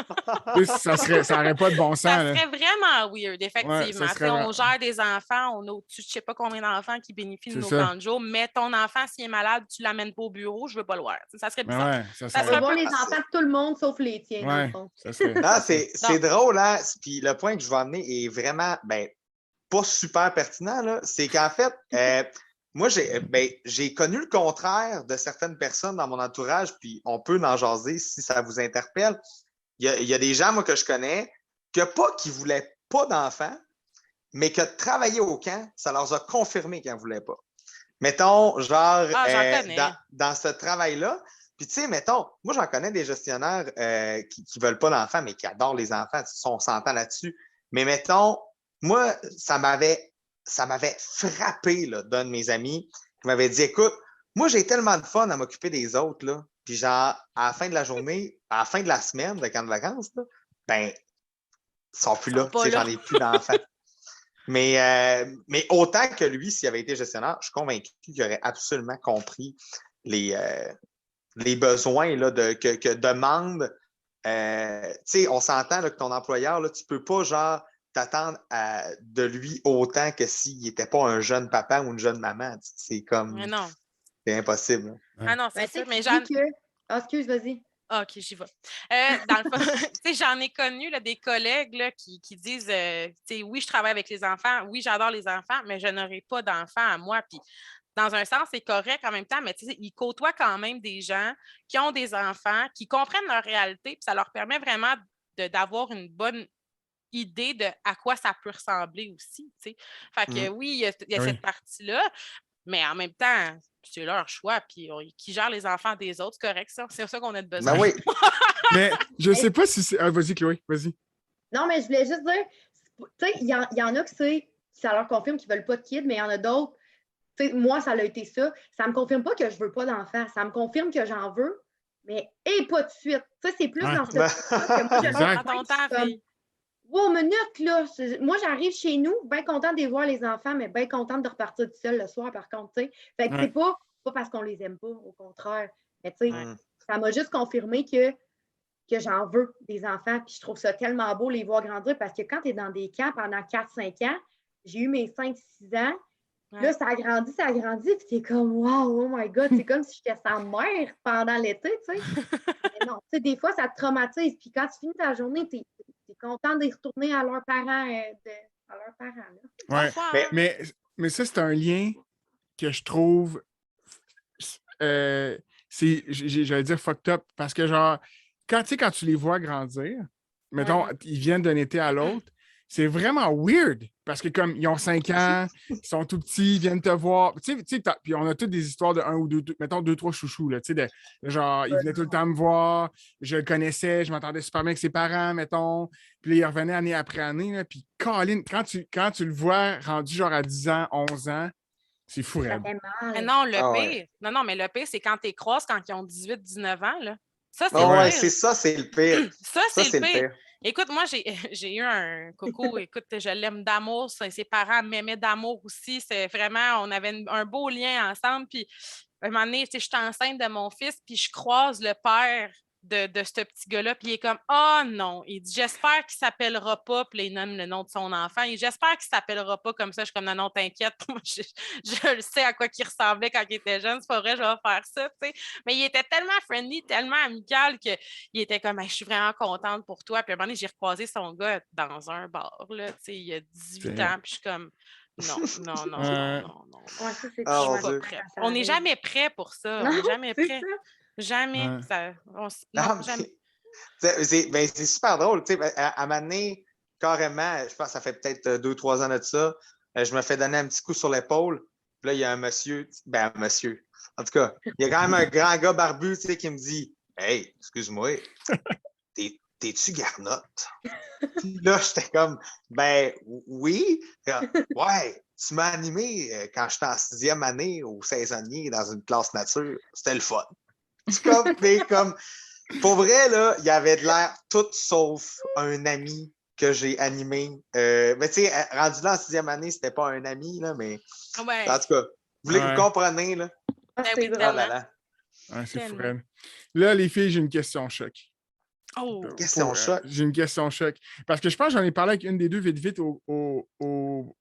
Tu sais, ça n'aurait pas de bon sens. Ça Là. serait vraiment weird, Ouais, effectivement. ça serait On gère des enfants, on a au-dessus de je ne sais pas combien d'enfants qui bénéficient de C'est nos ça. camps de jour, mais ton enfant, s'il est malade, tu ne l'amènes pas au bureau, je ne veux pas le voir. Ça serait Ben bizarre. ouais, ça Ça On serait veut un voir peu... les enfants de tout le monde sauf les tiens, dans le Ouais, fond. ça serait. Non, c'est Non. drôle, hein? Puis le point que je vais amener est vraiment ben, pas super pertinent, là. C'est qu'en fait, moi, j'ai connu le contraire de certaines personnes dans mon entourage, puis on peut en jaser si ça vous interpelle. Il y a des gens, moi, que je connais, qui ne voulaient pas d'enfants, mais que travailler au camp, ça leur a confirmé qu'ils n'en voulaient pas. Mettons, genre, Ah, j'en connais. dans ce travail-là, puis tu sais, mettons, moi, j'en connais des gestionnaires qui ne veulent pas d'enfants, mais qui adorent les enfants, on s'entend là-dessus. Mais mettons, moi, ça m'avait frappé là, d'un de mes amis qui m'avait dit, écoute, moi, j'ai tellement de fun à m'occuper des autres, là. Puis genre, à la fin de la journée, à la fin de la semaine de camp de vacances, là, ben, ils sont plus Ils sont là. pas Tu sais, là. j'en ai plus d'enfants. Mais autant que lui, s'il avait été gestionnaire, je suis convaincu qu'il aurait absolument compris les besoins là, que demande. Tu sais, on s'entend là, que ton employeur, là, tu ne peux pas genre t'attendre de lui autant que s'il n'était pas un jeune papa ou une jeune maman. C'est comme Mais non. c'est impossible. Ouais. Ah non, Ben, c'est tu sais, ça. Mais tu j'en... dis que... Ah, excuse, vas-y. Ah, OK, j'y vais. Dans le fond, tu sais, j'en ai connu là, des collègues là, qui disent, tu sais, oui, je travaille avec les enfants, oui, j'adore les enfants, mais je n'aurai pas d'enfants à moi. Puis, dans un sens, c'est correct en même temps, mais tu sais, ils côtoient quand même des gens qui ont des enfants, qui comprennent leur réalité, puis ça leur permet vraiment d'avoir une bonne idée de à quoi ça peut ressembler aussi, tu sais. Fait que oui, il y a Oui. cette partie-là, mais en même temps, c'est leur choix, puis qui gèrent les enfants des autres, c'est correct, ça. C'est ça qu'on a de besoin. Ben oui. Mais je sais pas si c'est. Ah, vas-y, Chloé, vas-y. Non, mais je voulais juste dire, tu sais, il y en a que ça leur confirme qu'ils ne veulent pas de kids, mais il y en a d'autres, tu sais, moi, ça a été ça. Ça ne me confirme pas que je ne veux pas d'enfants. Ça me confirme que j'en veux, mais pas de suite. Tu sais, c'est plus Ouais. dans ce que moi, je Exact. Prends ton temps, comme, fille. wow, minute, là. Moi, j'arrive chez nous, bien contente de voir les enfants, mais bien contente de repartir du seul le soir, par contre, tu sais. Fait que Ouais. c'est pas parce qu'on les aime pas, au contraire. Mais tu sais, Mm. ça m'a juste confirmé que j'en veux des enfants. Puis je trouve ça tellement beau les voir grandir parce que quand tu es dans des camps pendant 4-5 ans, j'ai eu mes 5-6 ans, Ouais. là, ça a grandi, puis t'es comme, wow, oh my God, c'est comme si j'étais sa mère pendant l'été, tu sais. Mais non, tu sais, des fois, ça te traumatise. Puis quand tu finis ta journée, t'es content d'y retourner à leurs parents. Là. Ouais. Parfois, Mais ça, c'est un lien que je trouve. J'allais dire fucked up parce que, genre, quand tu les vois grandir, mettons, ils viennent d'un été à l'autre, c'est vraiment weird parce que, comme ils ont 5 ans, ils sont tout petits, ils viennent te voir. Puis on a toutes des histoires de 1 ou 2, mettons 2-3 chouchous, là, tu sais, genre, ils venaient tout le temps me voir, je le connaissais, je m'entendais super bien avec ses parents, mettons, puis là, il revenait année après année, là, puis Colin, quand tu le vois rendu genre à 10 ans, 11 ans, c'est fou, Ça raide. fait mais mal. non, le Ah pire. ouais. Non, mais le pire, c'est quand tu les croises quand ils ont 18-19 ans, là. Ça, c'est Ah le ouais, pire. c'est ça, c'est le pire. Ça, Ça, c'est le pire. pire. Écoute, moi, j'ai eu un coco. Écoute, je l'aime d'amour. Ses parents m'aimaient d'amour aussi. C'est vraiment, on avait un beau lien ensemble. Puis, à un moment donné, je suis enceinte de mon fils, puis je croise le père de ce petit gars-là, puis il est comme « Oh non! » Il dit « J'espère qu'il ne s'appellera pas », puis il nomme le nom de son enfant. « J'espère qu'il ne s'appellera pas comme ça. » Je suis comme « Non, non, t'inquiète. Moi, je le sais à quoi il ressemblait quand il était jeune. C'est pas vrai, je vais faire ça. » Mais il était tellement friendly, tellement amical qu'il était comme « Je suis vraiment contente pour toi. » Puis à un moment donné, j'ai recroisé son gars dans un bar. Là, il a 18 ans, puis je suis comme « Non. Ouais, ça, c'est Ah, mon Je suis pas Dieu. prête. » On n'est jamais prêt pour ça. On n'est jamais c'est prêt. ça. Jamais. Ouais. Non, Non, jamais. c'est super drôle. Tu sais, à m'amener carrément, je pense que ça fait peut-être 2-3 ans de ça, je me fais donner un petit coup sur l'épaule. Puis là, il y a un monsieur, un monsieur. En tout cas, il y a quand même un grand gars barbu, tu sais, qui me dit « Hey, excuse-moi, t'es-tu Garnotte? » Puis là, j'étais comme « Ben oui. » Ouais, tu m'as animé quand j'étais en 6e année au saisonnier dans une classe nature. C'était le fun. C'est comme, mais comme, pour vrai, là, il y avait de l'air tout sauf un ami que j'ai animé. Mais tu sais, rendu là en 6e année, c'était pas un ami, là, mais Ouais. en tout cas, vous comprenez, là? Ah, Ben c'est oui, drôle. Oh là là. Ouais, c'est Tellement. Fred. Là, les filles, j'ai une question choc. Oh! Question choc. J'ai une question choc. Parce que je pense que j'en ai parlé avec une des deux vite au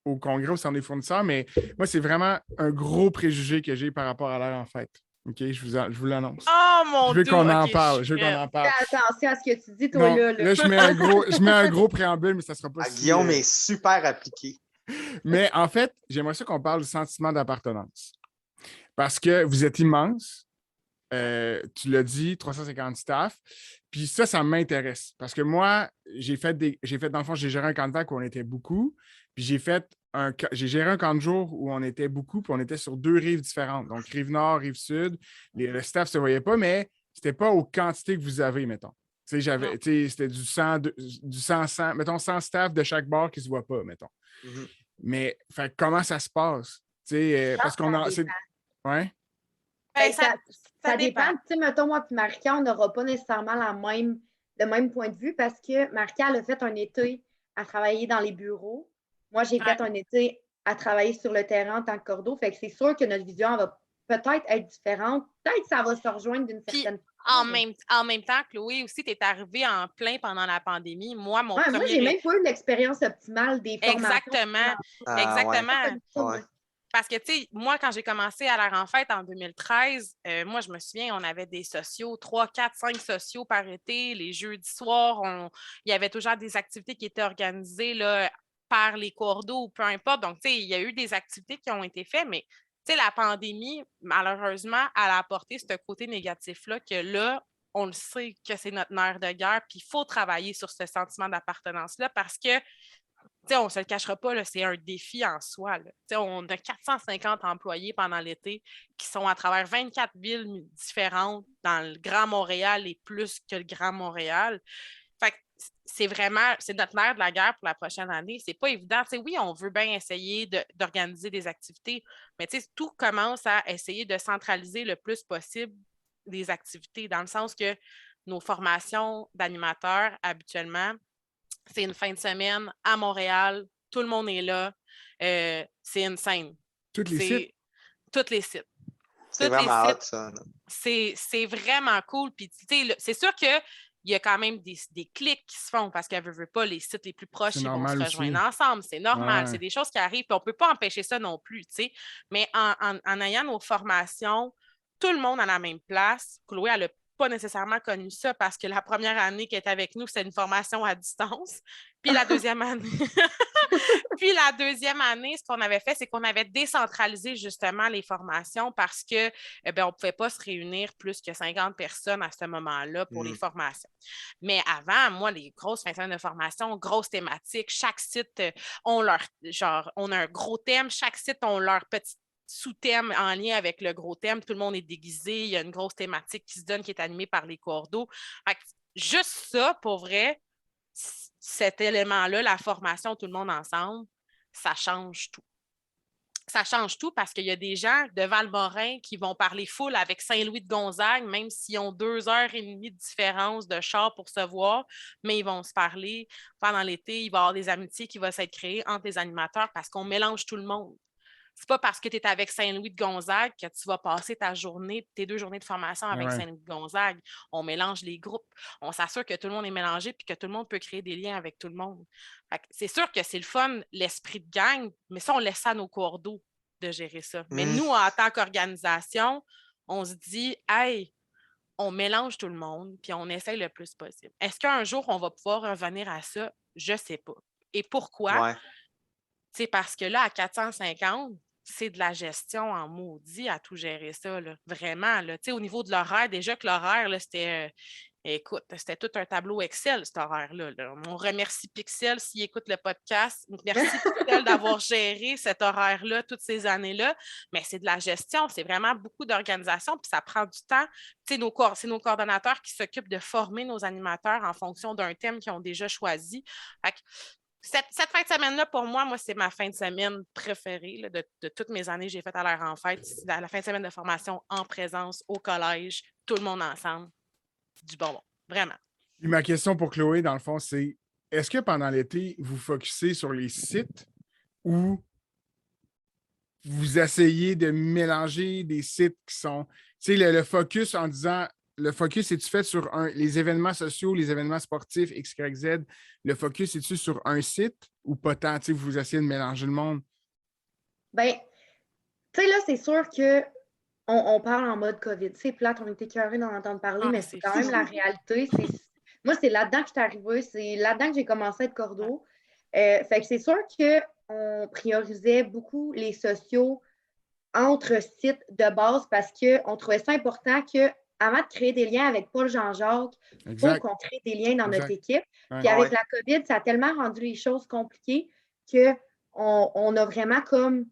congrès au Centre des fournisseurs, mais moi, c'est vraiment un gros préjugé que j'ai par rapport à l'air en fête. OK? Je vous l'annonce. Oh mon Je veux Dieu! qu'on en Ok, parle. je Je veux suis qu'on prête. en parle. Fais attention à ce que tu dis, toi, Non, là. là, je mets un gros préambule, mais ça ne sera pas si... Guillaume est super appliqué. Mais en fait, j'aimerais ça qu'on parle du sentiment d'appartenance. Parce que vous êtes immense. Tu l'as dit, 350 staff. Puis ça m'intéresse. Parce que moi, dans le fond, j'ai géré un camp de vacances où on était beaucoup. Puis j'ai géré un camp de jour où on était beaucoup, puis on était sur 2 rives différentes. Donc, rive nord, rive sud. Le staff ne se voyait pas, mais c'était pas aux quantités que vous avez, mettons. C'était du 100, mettons 100 staff de chaque bar qui ne se voit pas, mettons. Mhm. Mais comment ça se passe? Parce qu'on a. Ouais. Ben, Ça dépend. dépend. Tu sais, mettons, moi et Marika, on n'aura pas nécessairement le même point de vue parce que Marika, elle a fait un été à travailler dans les bureaux. Moi, j'ai fait un été à travailler sur le terrain en tant que cordeau. Fait que c'est sûr que notre vision va peut-être être différente. Peut-être que ça va se rejoindre d'une certaine façon. En même temps, Chloé, aussi, tu es arrivée en plein pendant la pandémie. Moi, mon premier... Moi, j'ai même pas eu l'expérience optimale des formations. Exactement. Ah, Exactement. Ouais. Parce que, tu sais, moi, quand j'ai commencé à l'air en fête en 2013, moi, je me souviens, on avait des sociaux, 3, 4, 5 sociaux par été. Les jeudis soirs, il y avait toujours des activités qui étaient organisées là, par les cours d'eau ou peu importe. Donc, tu sais, il y a eu des activités qui ont été faites, mais, tu sais, la pandémie, malheureusement, elle a apporté ce côté négatif-là que là, on le sait que c'est notre nerf de guerre, puis il faut travailler sur ce sentiment d'appartenance-là parce que on ne se le cachera pas, là, c'est un défi en soi. On a 450 employés pendant l'été qui sont à travers 24 villes différentes dans le Grand Montréal et plus que le Grand Montréal. Fait que c'est notre nerf de la guerre pour la prochaine année. C'est pas évident. Oui, on veut bien essayer d'organiser des activités, mais tout commence à essayer de centraliser le plus possible des activités, dans le sens que nos formations d'animateurs, habituellement, c'est une fin de semaine à Montréal. Tout le monde est là. C'est une scène. Tous les sites? Tous les sites. C'est vraiment hot, ça. C'est vraiment cool. Puis, c'est sûr qu'il y a quand même des clics qui se font parce qu'elle ne veut pas, les sites les plus proches, ils vont se rejoindre ensemble. C'est normal. C'est des choses qui arrivent. Puis on ne peut pas empêcher ça non plus. T'sais. Mais en ayant nos formations, tout le monde à la même place. Chloé, elle a pas nécessairement connu ça parce que la première année qu'elle était avec nous, c'était une formation à distance. Puis la deuxième année, ce qu'on avait fait, c'est qu'on avait décentralisé justement les formations parce que on ne pouvait pas se réunir plus que 50 personnes à ce moment-là pour les formations. Mais avant, moi, les grosses fins de semaine de formation, grosses thématiques, chaque site, on a un gros thème, chaque site a leur petit sous-thème en lien avec le gros thème. Tout le monde est déguisé. Il y a une grosse thématique qui se donne, qui est animée par les cours d'eau. Juste ça, pour vrai, cet élément-là, la formation, tout le monde ensemble, ça change tout. Ça change tout parce qu'il y a des gens de Val-Morin qui vont parler full avec Saint-Louis-de-Gonzague, même s'ils ont 2 heures et demie de différence de char pour se voir, mais ils vont se parler pendant l'été. Il va y avoir des amitiés qui vont s'être créées entre les animateurs parce qu'on mélange tout le monde. C'est pas parce que tu es avec Saint-Louis-de-Gonzague que tu vas passer tes 2 journées de formation avec Saint-Louis-de-Gonzague. On mélange les groupes. On s'assure que tout le monde est mélangé et que tout le monde peut créer des liens avec tout le monde. C'est sûr que c'est le fun, l'esprit de gang, mais ça, on laisse ça à nos cours d'eau de gérer ça. Mais nous, en tant qu'organisation, on se dit, hey, on mélange tout le monde puis on essaye le plus possible. Est-ce qu'un jour, on va pouvoir revenir à ça? Je ne sais pas. Et pourquoi? Ouais. C'est parce que là, à 450, c'est de la gestion en maudit à tout gérer ça, là. Vraiment. Là. Au niveau de l'horaire, déjà que l'horaire, là, c'était Écoute, c'était tout un tableau Excel, cet horaire-là. Là. On remercie Pixel s'il écoute le podcast. Merci Pixel d'avoir géré cet horaire-là toutes ces années-là. Mais c'est de la gestion, c'est vraiment beaucoup d'organisation, puis ça prend du temps. C'est nos coordonnateurs qui s'occupent de former nos animateurs en fonction d'un thème qu'ils ont déjà choisi. Fait que cette fin de semaine-là, pour moi, c'est ma fin de semaine préférée là, de toutes mes années que j'ai faites à l'air en fête. C'est la fin de semaine de formation en présence au collège, tout le monde ensemble. Du bonbon, vraiment. Et ma question pour Chloé, dans le fond, c'est est-ce que pendant l'été, vous focussez sur les sites ou vous essayez de mélanger des sites qui sont. Tu sais, le focus en disant le focus est-tu fait sur les événements sociaux, les événements sportifs, X, Y, Z? Le focus est-tu sur un site ou pas tant? Tu sais, vous essayez de mélanger le monde? Ben, tu sais, là, c'est sûr que. On parle en mode COVID. C'est plate, on était écœurés d'en entendre parler, mais c'est quand même la réalité. Moi, c'est là-dedans que je suis arrivée. C'est là-dedans que j'ai commencé à être cordeau. Fait que c'est sûr qu'on priorisait beaucoup les sociaux entre sites de base parce qu'on trouvait ça important qu'avant de créer des liens avec Paul Jean-Jacques, il faut qu'on crée des liens dans notre équipe. Puis avec la COVID, ça a tellement rendu les choses compliquées qu'on a vraiment comme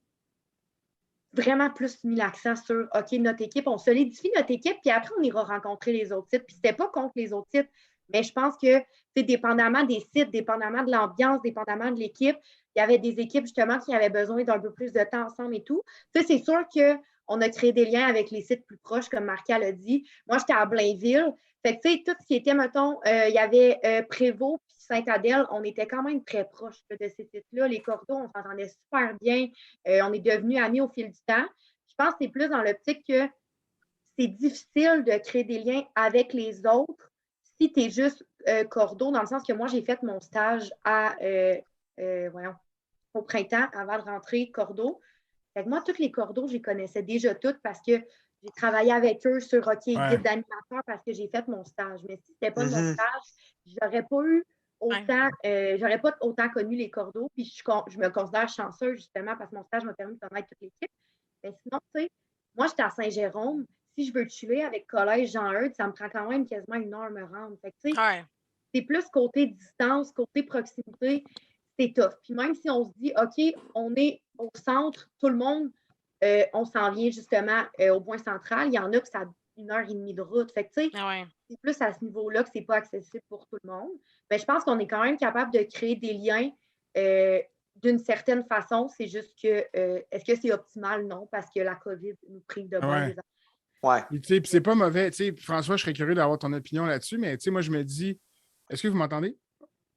vraiment plus mis l'accent sur OK, notre équipe, on solidifie notre équipe, puis après, on ira rencontrer les autres sites. Puis c'était pas contre les autres sites, mais je pense que dépendamment des sites, dépendamment de l'ambiance, dépendamment de l'équipe, il y avait des équipes justement qui avaient besoin d'un peu plus de temps ensemble et tout. C'est sûr qu'on a créé des liens avec les sites plus proches, comme Marca l'a dit. Moi, j'étais à Blainville. Fait que, tout ce qui était, mettons, il y avait Prévost puis Sainte-Adèle, on était quand même très proches de ces sites-là. Les cordeaux, on s'entendait super bien. On est devenus amis au fil du temps. Je pense que c'est plus dans l'optique que c'est difficile de créer des liens avec les autres si tu es juste cordeau, dans le sens que moi, j'ai fait mon stage au printemps avant de rentrer cordeau. Fait que moi, tous les cordeaux, je les connaissais déjà toutes parce que j'ai travaillé avec eux sur guide d'animateur parce que j'ai fait mon stage. Mais si ce n'était pas de mon stage, j'aurais pas eu autant, j'aurais pas autant connu les cordeaux. Puis je me considère chanceuse justement parce que mon stage m'a permis de connaître toute l'équipe. Mais sinon, tu sais, moi, j'étais à Saint-Jérôme. Si je veux chiller avec collège Jean-Eudes, ça me prend quand même quasiment 1 heure me rendre. Fait que, tu sais, c'est plus côté distance, côté proximité, c'est tough. Puis même si on se dit, OK, on est au centre, tout le monde, on s'en vient justement au point central. Il y en a que ça a 1h30 de route. Fait que, tu sais, c'est plus à ce niveau-là que c'est pas accessible pour tout le monde. Mais je pense qu'on est quand même capable de créer des liens d'une certaine façon. C'est juste que, est-ce que c'est optimal? Non, parce que la COVID nous prive de voir les Ouais. Puis c'est pas mauvais. Tu sais, François, je serais curieux d'avoir ton opinion là-dessus, mais tu sais, moi, je me dis, est-ce que vous m'entendez?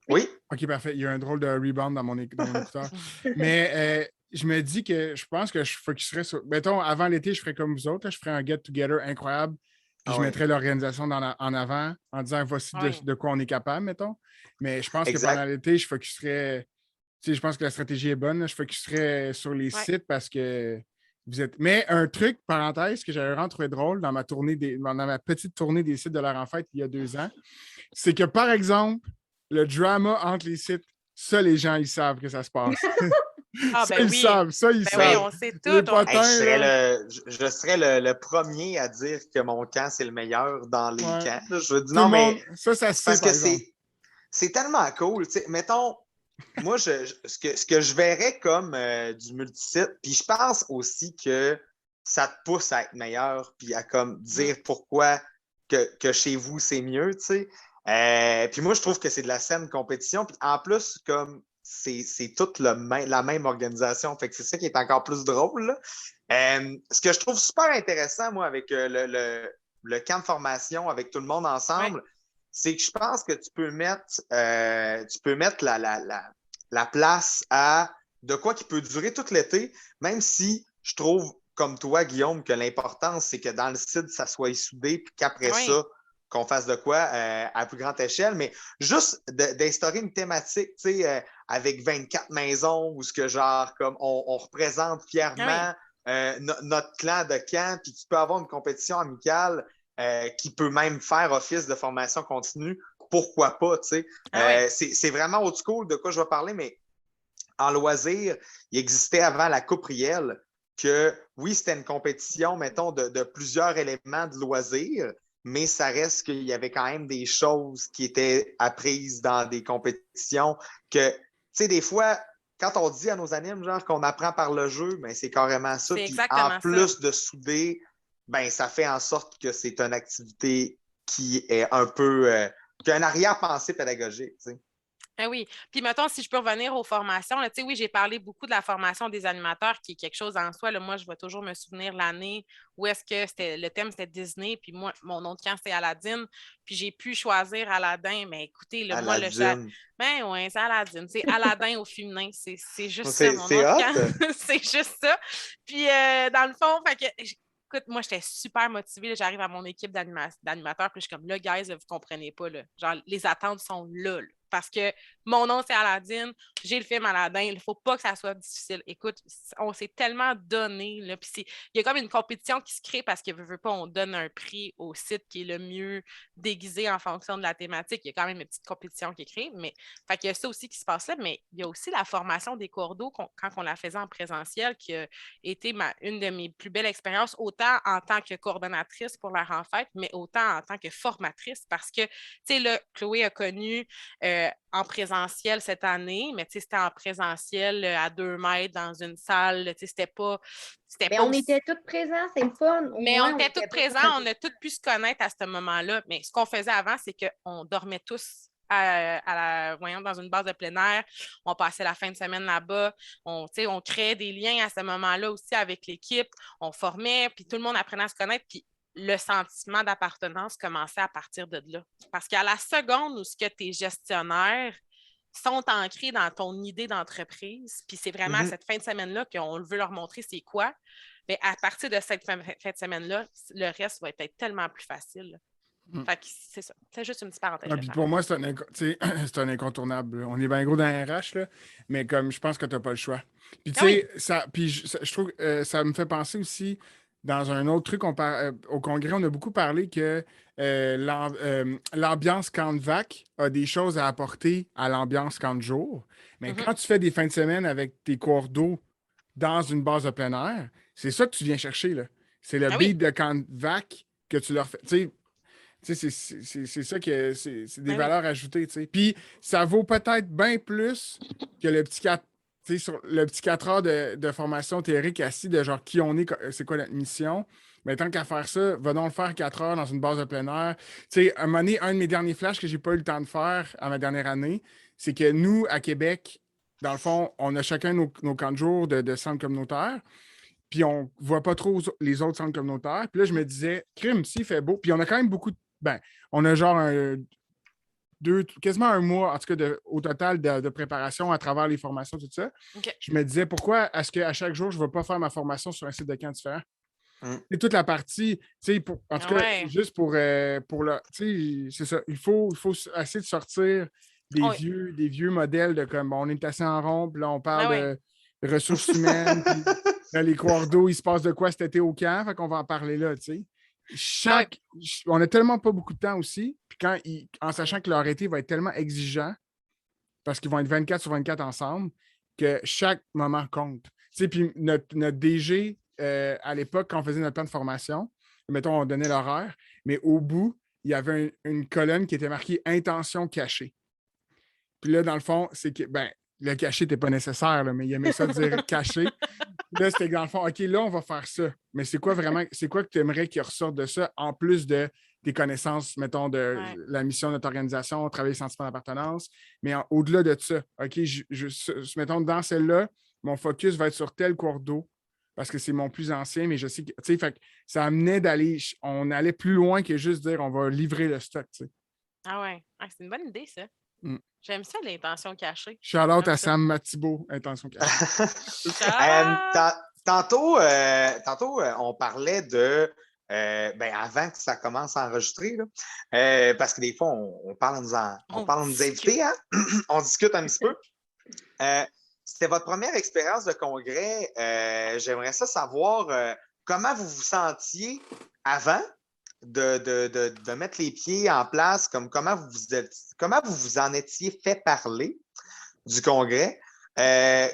Oui. OK, parfait. Il y a un drôle de rebound dans mon écouteur. Mais je me dis que je pense que je focuserais sur. Mettons, avant l'été, je ferais comme vous autres. Là, je ferais un get-together incroyable. Puis je mettrais l'organisation en avant en disant voici de quoi on est capable, mettons. Mais je pense que pendant l'été, je focuserais. Tu sais, je pense que la stratégie est bonne. Là, je focuserais sur les sites parce que vous êtes. Mais un truc, parenthèse, que j'avais vraiment trouvé drôle dans ma petite tournée des sites de l'heure en fête il y a 2 ans, c'est que, par exemple, le drama entre les sites, ça, les gens, ils savent que ça se passe. Ils savent. Oui, on sait tout. Je serais le premier à dire que mon camp, c'est le meilleur dans les camps. Je veux dire, non, mais. Ça se fait, parce que c'est tellement cool. T'sais, mettons, moi, ce que je verrais comme du multisite, puis je pense aussi que ça te pousse à être meilleur, puis à comme dire pourquoi que chez vous, c'est mieux, tu sais. Puis moi, je trouve que c'est de la saine compétition. Puis en plus, comme c'est toute la même organisation, fait que c'est ça qui est encore plus drôle. Ce que je trouve super intéressant, moi, avec le camp de formation, avec tout le monde ensemble, c'est que je pense que tu peux mettre la place à de quoi qui peut durer tout l'été, même si je trouve, comme toi, Guillaume, que l'important, c'est que dans le site, ça soit soudé, puis qu'après ça, qu'on fasse de quoi à plus grande échelle, mais juste d'instaurer une thématique, tu sais, avec 24 maisons où ce que genre, comme on représente fièrement notre clan de camp, puis tu peux avoir une compétition amicale qui peut même faire office de formation continue, pourquoi pas, tu sais. C'est vraiment old school de quoi je vais parler, mais en loisir, il existait avant la Coupe Riel que, oui, c'était une compétition, mettons, de plusieurs éléments de loisir, mais ça reste qu'il y avait quand même des choses qui étaient apprises dans des compétitions que, tu sais, des fois, quand on dit à nos animes, genre, qu'on apprend par le jeu, ben, c'est carrément ça. C'est Puis exactement en plus de souder, ben, ça fait en sorte que c'est une activité qui est un peu, qui a un arrière-pensée pédagogique, tu sais. Ah oui. Puis, mettons, si je peux revenir aux formations, là, oui, j'ai parlé beaucoup de la formation des animateurs, qui est quelque chose en soi. Là, moi, je vais toujours me souvenir l'année où est-ce que le thème, c'était Disney, puis moi, mon autre camp, c'était Aladdin, puis j'ai pu choisir Aladdin. Mais écoutez, là, moi, Aladdin. ben oui, c'est Aladdin. C'est Aladdin au féminin. C'est juste ça, mon C'est autre hot. camp. C'est juste ça. Puis, dans le fond, fait que... Écoute, moi, j'étais super motivée. Là, j'arrive à mon équipe d'animateurs, puis je suis comme, là, guys, vous comprenez pas. Là. Genre, les attentes sont là. Parce que mon nom, c'est Aladdin. J'ai le film Aladdin. Il ne faut pas que ça soit difficile. Écoute, on s'est tellement donné. Là, puis il y a comme une compétition qui se crée parce que, veut pas, on donne un prix au site qui est le mieux déguisé en fonction de la thématique. Il y a quand même une petite compétition qui est créée. Mais fait qu'il y a ça aussi qui se passe là. Mais il y a aussi la formation des cours d'eau quand on la faisait en présentiel, qui a été une de mes plus belles expériences, autant en tant que coordonnatrice pour la renfête, mais autant en tant que formatrice. Parce que, tu sais, là, Chloé a connu en présentiel cette année, mais c'était en présentiel à 2 mètres dans une salle. C'était pas. Mais on était toutes présents, c'est le fun. Mais on était toutes présents, on a toutes pu se connaître à ce moment-là. Mais ce qu'on faisait avant, c'est qu'on dormait tous dans une base de plein air. On passait la fin de semaine là-bas. On créait des liens à ce moment-là aussi avec l'équipe. On formait, puis tout le monde apprenait à se connaître. Puis le sentiment d'appartenance commençait à partir de là. Parce qu'à la seconde où tes gestionnaires sont ancrés dans ton idée d'entreprise, puis c'est vraiment à cette fin de semaine-là qu'on veut leur montrer c'est quoi, mais à partir de cette fin de semaine-là, le reste va être tellement plus facile. Fait que c'est ça. C'est juste une petite parenthèse. Puis pour moi, c'est un incontournable. On est bien gros dans un RH, là, mais comme je pense que tu n'as pas le choix. Puis tu sais, je trouve ça me fait penser aussi dans un autre truc, au congrès, on a beaucoup parlé que l'ambiance camp de vac a des choses à apporter à l'ambiance camp de jour. Mais quand tu fais des fins de semaine avec tes cours d'eau dans une base de plein air, c'est ça que tu viens chercher, là. C'est le beat de camp de vac que tu leur fais. Tu sais, c'est ça que c'est des valeurs ajoutées, tu sais. Puis ça vaut peut-être bien plus que le petit 4, sur le petit 4 heures de formation théorique assis de genre qui on est, c'est quoi notre mission. Mais tant qu'à faire ça, va donc le faire 4 heures dans une base de plein air. Tu sais, à un moment donné, un de mes derniers flashs que j'ai pas eu le temps de faire à ma dernière année, c'est que nous, à Québec, dans le fond, on a chacun nos camps de jour de centres communautaires. Puis on voit pas trop les autres centres communautaires. Puis là, je me disais, crime, s'il fait beau. Puis on a quand même beaucoup de. Ben, on a genre quasiment un mois, en tout cas, au total de préparation à travers les formations, tout ça. Okay. Je me disais, pourquoi est-ce qu'à chaque jour, je ne vais pas faire ma formation sur un site de camp différent? C'est toute la partie, tu sais, en tout cas, juste pour le. Tu sais, c'est ça. Il faut essayer de sortir des vieux modèles de comme on est assis en rond, puis là, on parle de ressources humaines, puis là, les cours d'eau, il se passe de quoi cet été au camp, fait qu'on va en parler là, tu sais. On n'a tellement pas beaucoup de temps aussi, puis en sachant que leur été va être tellement exigeant, parce qu'ils vont être 24 sur 24 ensemble, que chaque moment compte. Tu sais, puis notre DG, à l'époque, quand on faisait notre plan de formation, mettons, on donnait l'horaire, mais au bout, il y avait une colonne qui était marquée « Intention cachée ». Puis là, dans le fond, c'est que, le caché n'était pas nécessaire, là, mais il aimait ça dire caché. Là, c'était dans le fond, OK, là, on va faire ça. Mais c'est quoi que tu aimerais qu'il ressorte de ça, en plus de tes connaissances, mettons, de la mission de notre organisation, travailler sentiment d'appartenance, mais au-delà de ça, OK, mettons, dans celle-là, mon focus va être sur tel cours d'eau, parce que c'est mon plus ancien, mais je sais que, tu sais, fait que ça amenait on allait plus loin que juste dire on va livrer le stock, tu sais. Ah ouais, c'est une bonne idée, ça. J'aime ça, l'intention cachée. Shout-out à Sam Mathibault, intention cachée. Tantôt, on parlait de, avant que ça commence à enregistrer, là, parce que des fois, on parle de nous inviter, hein? On discute un petit peu. C'était votre première expérience de congrès. J'aimerais savoir comment vous vous sentiez avant de mettre les pieds en place, comment vous vous en étiez fait parler du congrès,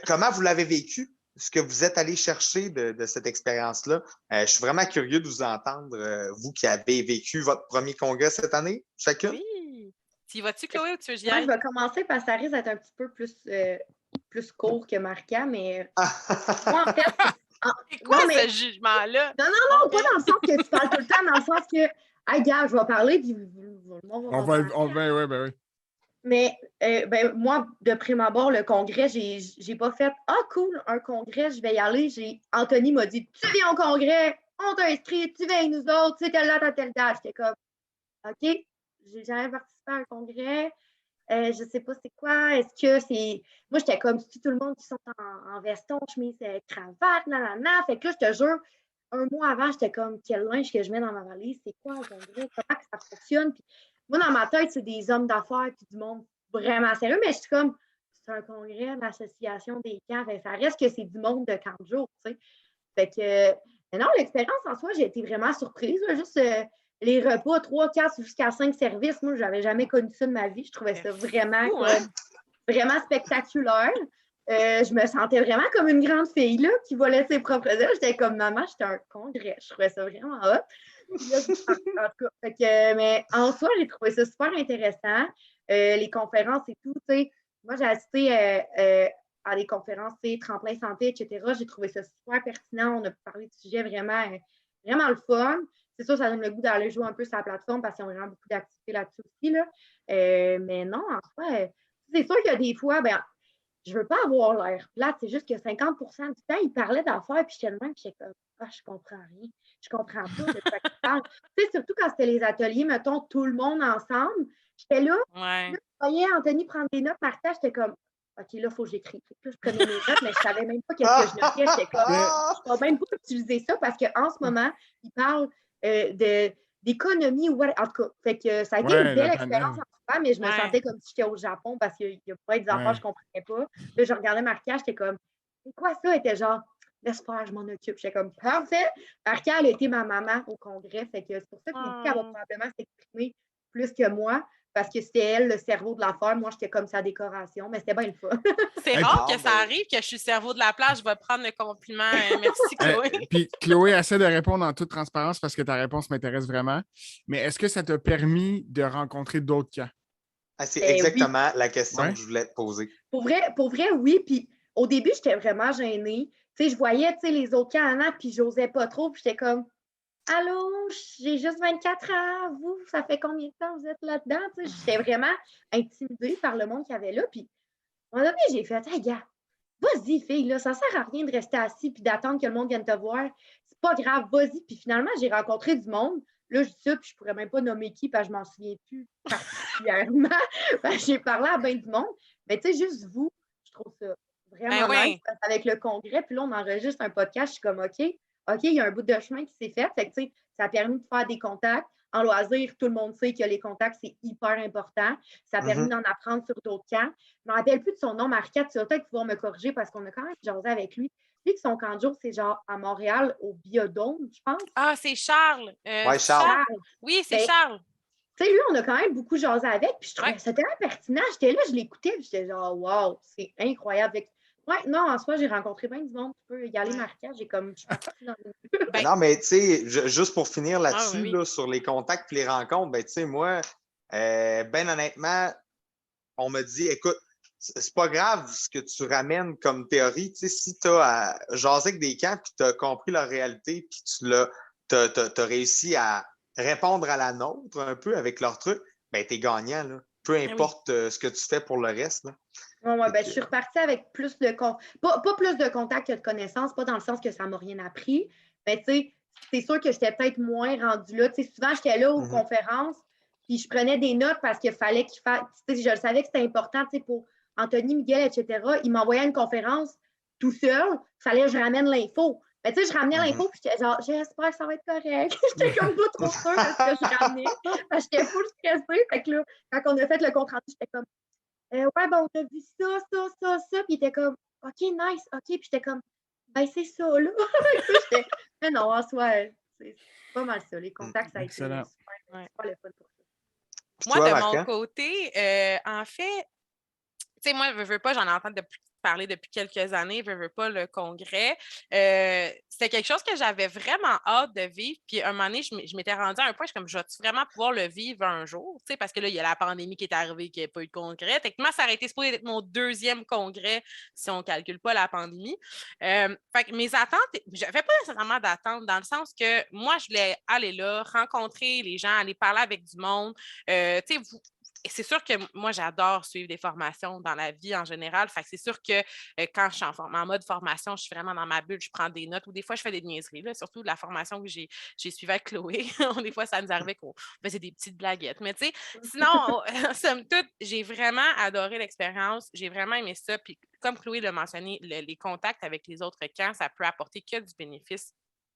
comment vous l'avez vécu ce que vous êtes allé chercher de cette expérience-là. Je suis vraiment curieux de vous entendre, vous qui avez vécu votre premier congrès cette année, chacune. Oui. Tu y vas-tu, Chloé, ou tu veux que j'y Moi, aille? je vais commencer parce que ça risque d'être un petit peu plus court que marquant, mais moi, en fait, C'est quoi non, mais ce jugement-là? non, pas dans le sens que tu parles tout le temps, dans le sens que, hey, gars, je vais parler, puis le monde va m'entendre. Ben oui. Mais moi, de prime abord, le congrès, j'ai pas fait « Ah, cool, un congrès, je vais y aller. » Anthony m'a dit « Tu viens au congrès, on t'a inscrit, tu viens avec nous autres, c'est telle date à telle date. » J'étais comme « OK, j'ai jamais participé à un congrès. Je sais pas c'est quoi. Est-ce que c'est... » Moi, j'étais comme si tout le monde qui sont en veston, chemise, cravate, nanana. Fait que là, je te jure, un mois avant, j'étais comme « Quel linge que je mets dans ma valise? C'est quoi un congrès? Comment que ça fonctionne? » Puis moi, dans ma tête, c'est des hommes d'affaires puis du monde vraiment sérieux, mais je suis comme, c'est un congrès d'association des camps. Fait, ça reste que c'est du monde de 40 jours, tu sais. Fait que, mais non, l'expérience en soi, j'ai été vraiment surprise. Là, juste les repas, 3, 4 jusqu'à 5 services, moi, je n'avais jamais connu ça de ma vie. Je trouvais ça vraiment, vraiment spectaculaire. Je me sentais vraiment comme une grande fille là, qui volait ses propres ailes. J'étais comme maman, j'étais un congrès. Je trouvais ça vraiment hot. Là, en tout cas, fait que, mais en soi, j'ai trouvé ça super intéressant. Les conférences et tout, tu sais. Moi, j'ai assisté à des conférences, tu sais, tremplin santé, etc. J'ai trouvé ça super pertinent. On a parlé de sujets vraiment, vraiment le fun. C'est sûr, ça donne le goût d'aller jouer un peu sur la plateforme parce qu'ils ont vraiment beaucoup d'activités là-dessus aussi. Là. Mais non, en soi, c'est sûr qu'il y a des fois, ben, je veux pas avoir l'air plate, c'est juste que 50 du temps, ils parlaient d'affaires, puis j'étais de même, puis j'étais comme, je comprends rien. Je comprends pas de quoi ils parlent. Tu sais, surtout quand c'était les ateliers, mettons, tout le monde ensemble. J'étais là, Ouais. je voyais Anthony prendre des notes, Martha, j'étais comme, OK, là, il faut que j'écris. Là, je prenais mes notes, mais je savais même pas qu'est-ce que je notais. J'étais comme, je ne vais même pas utiliser ça parce qu'en ce moment, ils parlent d'économie ou en tout cas. Fait que ça a été une belle expérience en soi, mais je me sentais comme si j'étais au Japon parce qu'il y a pas des affaires que je ne comprenais pas. Là, je regardais Marca, j'étais comme, c'est quoi ça? Elle était genre, laisse faire, je m'en occupe. J'étais comme, parfait. Marca, elle a été ma maman au congrès. Fait que c'est pour ça qu'elle va probablement s'exprimer plus que moi. Parce que c'était elle, le cerveau de l'affaire. Moi, j'étais comme sa décoration, mais c'était bien le fun. C'est rare que ça arrive que je suis le cerveau de la place. Je vais prendre le compliment. Merci, Chloé. Puis, Chloé, essaie de répondre en toute transparence parce que ta réponse m'intéresse vraiment. Mais est-ce que ça t'a permis de rencontrer d'autres camps? C'est exactement la question que je voulais te poser. Pour vrai, oui. Puis au début, j'étais vraiment gênée. Tu sais, je voyais les autres camps en puis j'osais pas trop. Puis j'étais comme, allô, j'ai juste 24 ans. Vous, ça fait combien de temps vous êtes là-dedans? J'étais vraiment intimidée par le monde qu'il y avait là. Puis, à un moment donné, j'ai fait, hey, gars, vas-y, fille, là, ça sert à rien de rester assis puis d'attendre que le monde vienne te voir. C'est pas grave, vas-y. Puis finalement, j'ai rencontré du monde. Là, je dis ça, puis je pourrais même pas nommer qui, parce que je m'en souviens plus particulièrement. J'ai parlé à bien du monde. Mais tu sais, juste vous, je trouve ça vraiment nice. Avec le congrès, puis là, on enregistre un podcast. Je suis comme, OK, il y a un bout de chemin qui s'est fait. Fait que, tu sais, ça a permis de faire des contacts. En loisir, tout le monde sait que les contacts, c'est hyper important. Ça a permis d'en apprendre sur d'autres camps. Je ne me rappelle plus de son nom, Marquette. Tu vas peut-être pouvoir me corriger parce qu'on a quand même jasé avec lui. Lui, que son camp de jour, c'est genre à Montréal, au Biodôme, je pense. Ah, c'est Charles. Oui, Charles. Oui, c'est Charles. Tu sais, lui, on a quand même beaucoup jasé avec. Puis je trouvais ça tellement pertinent. J'étais là, je l'écoutais. Puis j'étais genre, wow, c'est incroyable. Non, en soi, j'ai rencontré bien du monde. Tu peux y aller, Marquette. J'ai comme, je suis partie dans le... Non, mais tu sais, juste pour finir là-dessus, là, sur les contacts et les rencontres, ben tu sais, moi, ben honnêtement, on me dit, écoute, c'est pas grave ce que tu ramènes comme théorie. Tu sais, si tu as jasé avec des camps puis tu as compris leur réalité puis tu as réussi à répondre à la nôtre un peu avec leur truc, ben tu es gagnant, là. Peu importe ce que tu fais pour le reste. Là. Je suis repartie avec plus de pas plus de contacts que de connaissances, pas dans le sens que ça ne m'a rien appris. Mais tu sais, c'est sûr que j'étais peut-être moins rendue là. Tu sais, souvent, j'étais là aux conférences, puis je prenais des notes parce qu'il fallait qu'il fasse. Tu sais, je le savais que c'était important, tu sais, pour Anthony, Miguel, etc. Ils m'envoyaient une conférence tout seul, il fallait que je ramène l'info. Mais tu sais, je ramenais l'info, puis j'étais genre, j'espère que ça va être correct. J'étais comme pas trop sûre de ce que je ramenais. Parce que j'étais full stressée. Fait que là, quand on a fait le compte rendu, j'étais comme, ouais, ben, on a vu ça. Puis il était comme, OK, nice, OK. Puis j'étais comme, ben, c'est ça, là. Mais non, en soi, c'est pas mal ça. Les contacts, ça a été super le fun pour ça. Moi, de mon côté, en fait, tu sais, moi, veux pas, j'en entends parler depuis quelques années, veux pas, le congrès. C'était quelque chose que j'avais vraiment hâte de vivre. Puis, un moment donné, je m'étais rendue à un point, je suis comme, je vais-tu vraiment pouvoir le vivre un jour? Tu sais, parce que là, il y a la pandémie qui est arrivée, qu'il n'y a pas eu de congrès. Techniquement, ça aurait été supposé être mon 2e congrès si on ne calcule pas la pandémie. Fait que mes attentes, je n'avais pas nécessairement d'attentes dans le sens que moi, je voulais aller là, rencontrer les gens, aller parler avec du monde. Tu sais, et c'est sûr que moi, j'adore suivre des formations dans la vie en général. Fait que c'est sûr que quand je suis en mode formation, je suis vraiment dans ma bulle, je prends des notes ou des fois, je fais des niaiseries. Là, surtout la formation que j'ai suivie avec Chloé. Des fois, ça nous arrivait qu'on faisait des petites blaguettes. Mais tu sais, sinon, somme toute, j'ai vraiment adoré l'expérience. J'ai vraiment aimé ça. Puis comme Chloé l'a mentionné, les contacts avec les autres camps, ça peut apporter que du bénéfice.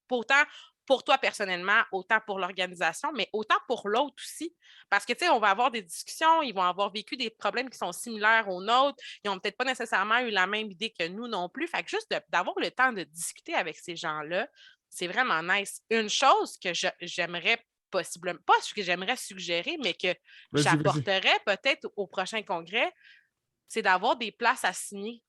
Autant pour toi personnellement, autant pour l'organisation, mais autant pour l'autre aussi. Parce que, tu sais, on va avoir des discussions, ils vont avoir vécu des problèmes qui sont similaires aux nôtres, ils n'ont peut-être pas nécessairement eu la même idée que nous non plus. Fait que juste d'avoir le temps de discuter avec ces gens-là, c'est vraiment nice. Une chose que j'aimerais possiblement, pas ce que j'aimerais suggérer, mais que j'apporterais peut-être au prochain congrès, c'est d'avoir des places à signer.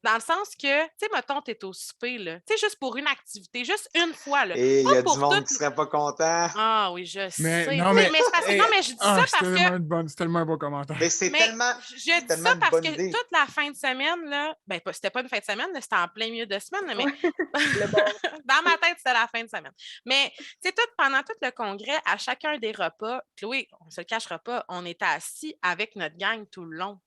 Dans le sens que, tu sais, mettons, t'es au souper, là. Tu sais, juste pour une activité, juste une fois, là. Et il y Pas a du pour monde tout. qui serait pas content. Ah oui, je sais. Non, Tu sais, mais, mais c'est parce que, non, mais je dis ça parce que. C'est tellement un bon commentaire. Mais c'est tellement, je dis tellement ça une parce bonne que idée. toute la fin de semaine, là, ben, c'était pas une fin de semaine, là, c'était en plein milieu de semaine, là, mais dans ma tête, c'était la fin de semaine. Mais, tu sais, pendant tout le congrès, à chacun des repas, Chloé, on se le cachera pas, on était assis avec notre gang tout le long.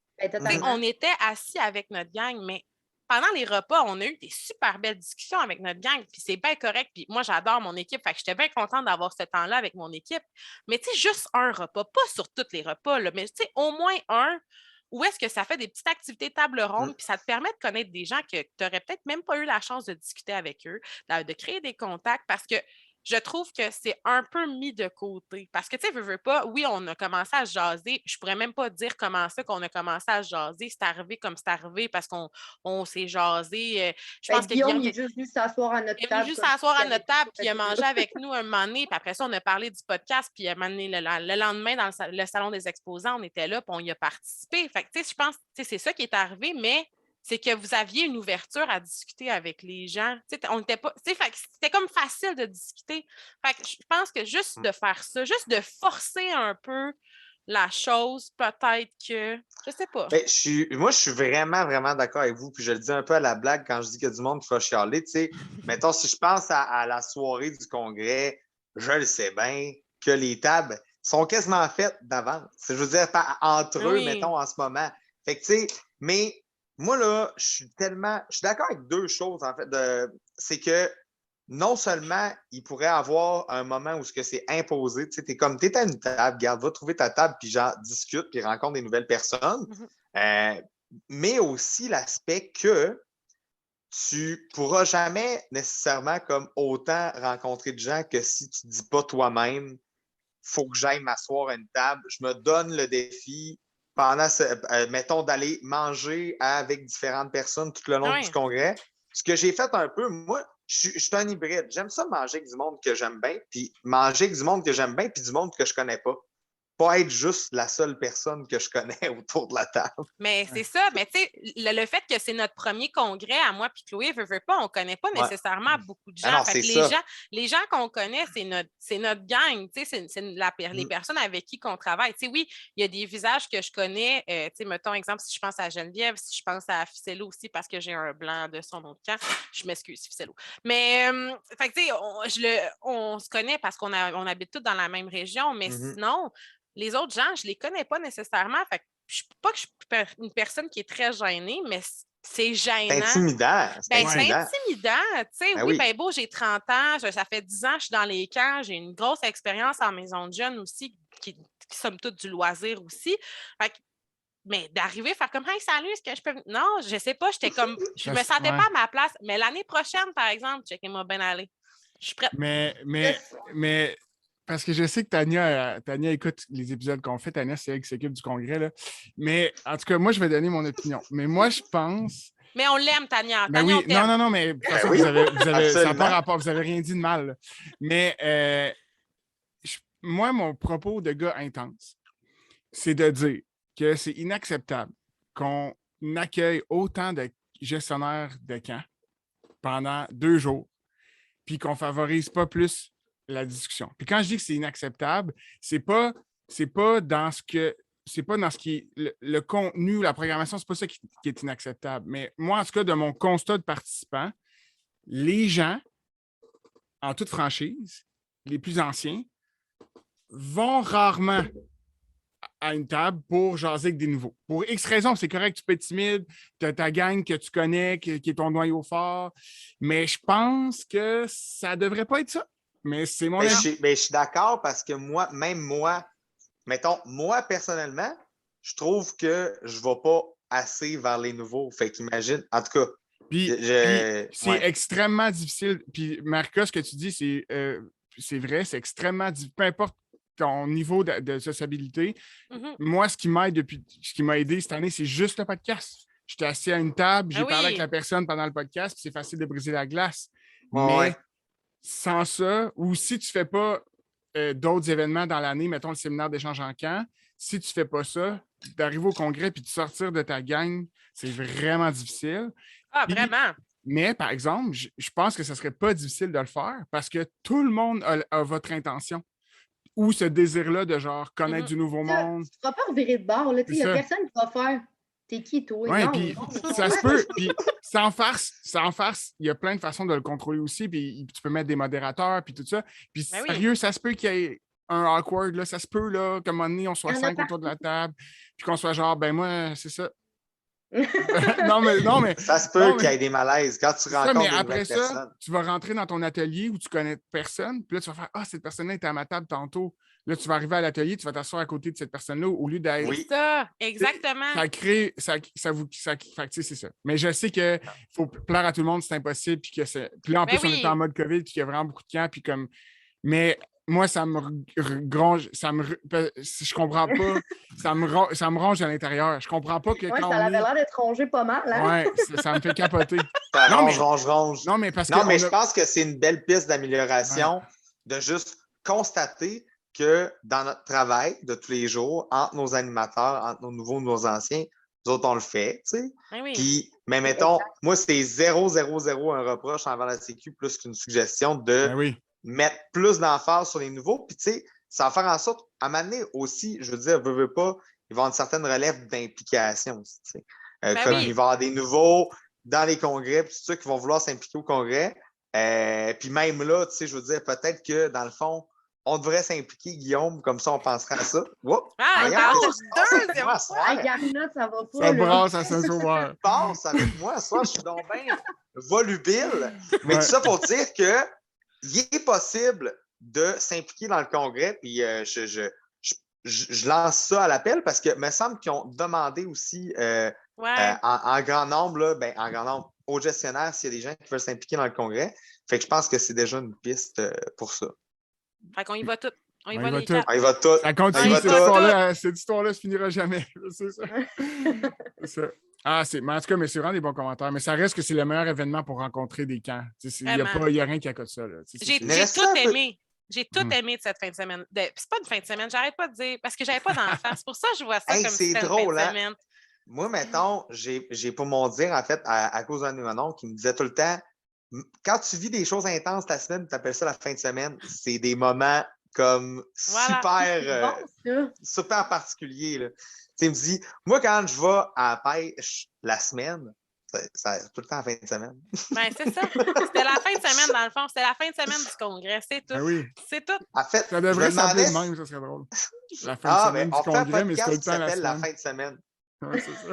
On était assis avec notre gang, mais pendant les repas, on a eu des super belles discussions avec notre gang, puis c'est bien correct. Puis moi, j'adore mon équipe, fait que j'étais bien contente d'avoir ce temps-là avec mon équipe. Mais tu sais, juste un repas, pas sur tous les repas, là, mais tu sais, au moins un, où est-ce que ça fait des petites activités table ronde, puis ça te permet de connaître des gens que tu n'aurais peut-être même pas eu la chance de discuter avec eux, de créer des contacts, parce que je trouve que c'est un peu mis de côté. Parce que, tu sais, veux pas, oui, on a commencé à se jaser. Je pourrais même pas dire comment ça qu'on a commencé à se jaser. C'est arrivé comme c'est arrivé parce qu'on s'est jasé. Je pense que Guillaume, il est juste venu s'asseoir à notre table. Il est venu juste s'asseoir à notre table, puis il a mangé avec nous un moment donné. Puis après ça, on a parlé du podcast. Puis le lendemain, dans le salon des exposants, on était là, puis on y a participé. Fait que, tu sais, je pense que c'est ça qui est arrivé, mais c'est que vous aviez une ouverture à discuter avec les gens. On n'était pas. C'était comme facile de discuter. Fait que je pense que juste de faire ça, juste de forcer un peu la chose, peut-être que. Je sais pas. Ben, moi, je suis vraiment, vraiment d'accord avec vous. Puis je le dis un peu à la blague quand je dis qu'il y a du monde qui va chialer. Tu sais, mettons, si je pense à la soirée du congrès, je le sais bien que les tables sont quasiment faites d'avance. Je veux dire, entre eux, mettons, en ce moment. Fait que, tu sais, mais moi, là, je suis d'accord avec deux choses, en fait. C'est que non seulement il pourrait avoir un moment où c'est imposé, tu sais, t'es à une table, garde, va trouver ta table, puis genre, discute, puis rencontre des nouvelles personnes, mais aussi l'aspect que tu pourras jamais nécessairement comme autant rencontrer de gens que si tu ne dis pas toi-même, faut que j'aille m'asseoir à une table, je me donne le défi pendant, mettons, d'aller manger avec différentes personnes tout le long du congrès. Ce que j'ai fait un peu, moi, je suis un hybride. J'aime ça manger avec du monde que j'aime bien, puis manger avec du monde que j'aime bien, puis du monde que je connais pas. Pas être juste la seule personne que je connais autour de la table. Mais c'est ça. Mais tu sais, le fait que c'est notre premier congrès à moi puis Chloé, veut pas, on ne connaît pas nécessairement beaucoup de gens. Non, fait que les gens qu'on connaît, c'est notre gang. Tu sais, c'est les personnes avec qui on travaille. Tu sais, oui, il y a des visages que je connais. Tu sais, mettons, exemple, si je pense à Geneviève, si je pense à Ficello aussi, parce que j'ai un blanc de son autre camp. Je m'excuse, Ficello. Mais, fait que, tu sais, on se connaît parce qu'on habite tous dans la même région. Mais sinon, les autres gens, je ne les connais pas nécessairement. Fait que pas que je suis une personne qui est très gênée, mais c'est gênant. C'est intimidant. C'est intimidant. Tu sais, oui, ben beau, j'ai 30 ans, ça fait 10 ans que je suis dans les camps, j'ai une grosse expérience en maison de jeunes aussi, qui somme toute du loisir aussi. Fait que, mais d'arriver à faire comme hey, salut, est-ce que je peux. Non, je sais pas, j'étais comme. Je me sentais pas à ma place. Mais l'année prochaine, par exemple, checkez-moi bien aller. Je suis prête. Mais parce que je sais que Tania écoute les épisodes qu'on fait. Tania, c'est elle qui s'occupe du congrès. Là. Mais en tout cas, moi, je vais donner mon opinion. Mais moi, je pense. Mais on l'aime, Tania. Ben oui, non, mais de toute façon, vous avez ça n'a pas rapport, vous n'avez rien dit de mal. Là. Mais moi, mon propos de gars intense, c'est de dire que c'est inacceptable qu'on accueille autant de gestionnaires de camp pendant 2 jours, puis qu'on ne favorise pas plus la discussion. Puis quand je dis que c'est inacceptable, c'est pas dans ce que c'est pas dans ce qui est le contenu, la programmation, c'est pas ça qui est inacceptable. Mais moi, en tout cas, de mon constat de participants, les gens, en toute franchise, les plus anciens, vont rarement à une table pour jaser avec des nouveaux. Pour X raisons, c'est correct, tu peux être timide, tu as ta gang que tu connais, qui est ton noyau fort, mais je pense que ça devrait pas être ça. Mais c'est mon avis. Je suis d'accord parce que moi, mettons, moi, personnellement, je trouve que je ne vais pas assez vers les nouveaux. Fait qu'imagine, en tout cas, Puis c'est extrêmement difficile. Puis Marca, ce que tu dis, c'est vrai, c'est extrêmement difficile. Peu importe ton niveau de sociabilité. Moi, ce qui m'a aidé cette année, c'est juste le podcast. J'étais assis à une table, j'ai parlé avec la personne pendant le podcast, puis c'est facile de briser la glace. Mais sans ça, ou si tu ne fais pas d'autres événements dans l'année, mettons le séminaire d'échange en camp, si tu ne fais pas ça, d'arriver au congrès puis de sortir de ta gang, c'est vraiment difficile. Ah, vraiment? Mais, par exemple, je pense que ce ne serait pas difficile de le faire parce que tout le monde a votre intention ou ce désir-là de genre connaître du nouveau monde. Tu ne vas pas revirer de bord. Il n'y a personne qui va faire « T'es qui, toi? » Oui, puis ça se peut. Puis sans farce, il y a plein de façons de le contrôler aussi. Puis tu peux mettre des modérateurs, puis tout ça. Puis sérieux, ça se peut qu'il y ait un awkward, là, ça se peut là, qu'à un moment donné, on soit 5 autour de la table, puis qu'on soit genre, ben moi, c'est ça. non, mais. Ça se peut qu'il y ait des malaises quand tu rencontres mais des après ça, personnes. tu vas rentrer dans ton atelier où tu connais personne, puis là, tu vas faire cette personne-là était à ma table tantôt. Là, tu vas arriver à l'atelier, tu vas t'asseoir à côté de cette personne-là au lieu d'être. Oui, ça, exactement. Ça crée. C'est ça. Mais je sais qu'il faut plaire à tout le monde, c'est impossible. Puis là, en plus, on est en mode COVID, puis qu'il y a vraiment beaucoup de camps, puis comme. Mais. Moi, ça me gronge, je comprends pas, ça me ronge à l'intérieur. Je comprends pas que quand ça avait l'air d'être rongé pas mal. Hein? Oui, ça me fait capoter. Ça ronge. Non, mais parce que. Non, mais je pense que c'est une belle piste d'amélioration de juste constater que dans notre travail de tous les jours, entre nos animateurs, entre nos nouveaux, nos anciens, nous autres, on le fait, tu sais. Puis, mais mettons, moi, c'est 0, 0, 0 un reproche envers la Sécu plus qu'une suggestion de mettre plus d'emphase sur les nouveaux. Puis, tu sais, ça va faire en sorte, à un moment donné aussi, je veux dire, veux pas, il va y avoir une certaine relève d'implication aussi, tu sais. Il va y avoir des nouveaux dans les congrès, puis ceux qui vont vouloir s'impliquer au congrès. Puis même là, tu sais, je veux dire, peut-être que dans le fond, on devrait s'impliquer, Guillaume, comme ça, on penserait à ça. Garnotte, ça va pas. Ça brasse à Saint-Sauveur. Passe avec moi, ça, je suis donc bien volubile. Mais tout ça pour dire que il est possible de s'impliquer dans le congrès, puis je lance ça à l'appel parce que me semble qu'ils ont demandé aussi en grand nombre, là, en grand nombre aux gestionnaires s'il y a des gens qui veulent s'impliquer dans le congrès. Fait que je pense que c'est déjà une piste pour ça. Fait qu'on y va tout. On y va tout. Ça continue, cette histoire-là ne se finira jamais. C'est ça. C'est ça. Mais en tout cas, mais c'est vraiment des bons commentaires. Mais ça reste que c'est le meilleur événement pour rencontrer des camps. Il n'y a rien qui accote ça. J'ai tout aimé. J'ai tout aimé de cette fin de semaine. C'est pas une fin de semaine, j'arrête pas de dire, parce que j'avais pas d'enfant. C'est pour ça que je vois ça comme si c'était drôle, une fin de semaine. Moi, mettons, j'ai pas mon dire, en fait, à cause d'un de mes noms qui me disait tout le temps, quand tu vis des choses intenses la semaine, tu appelles ça la fin de semaine, c'est des moments comme super particuliers. Là. Il me dit, moi, quand je vais à la pêche la semaine, c'est tout le temps la fin de semaine. Ben, c'est ça. C'était la fin de semaine, dans le fond. C'était la fin de semaine du congrès. C'est tout. Oui. C'est tout. En fait, ça devrait s'appeler de même, ça serait drôle. La fin de semaine du congrès, mais c'est tout le temps la fin de semaine. Ouais, c'est ça.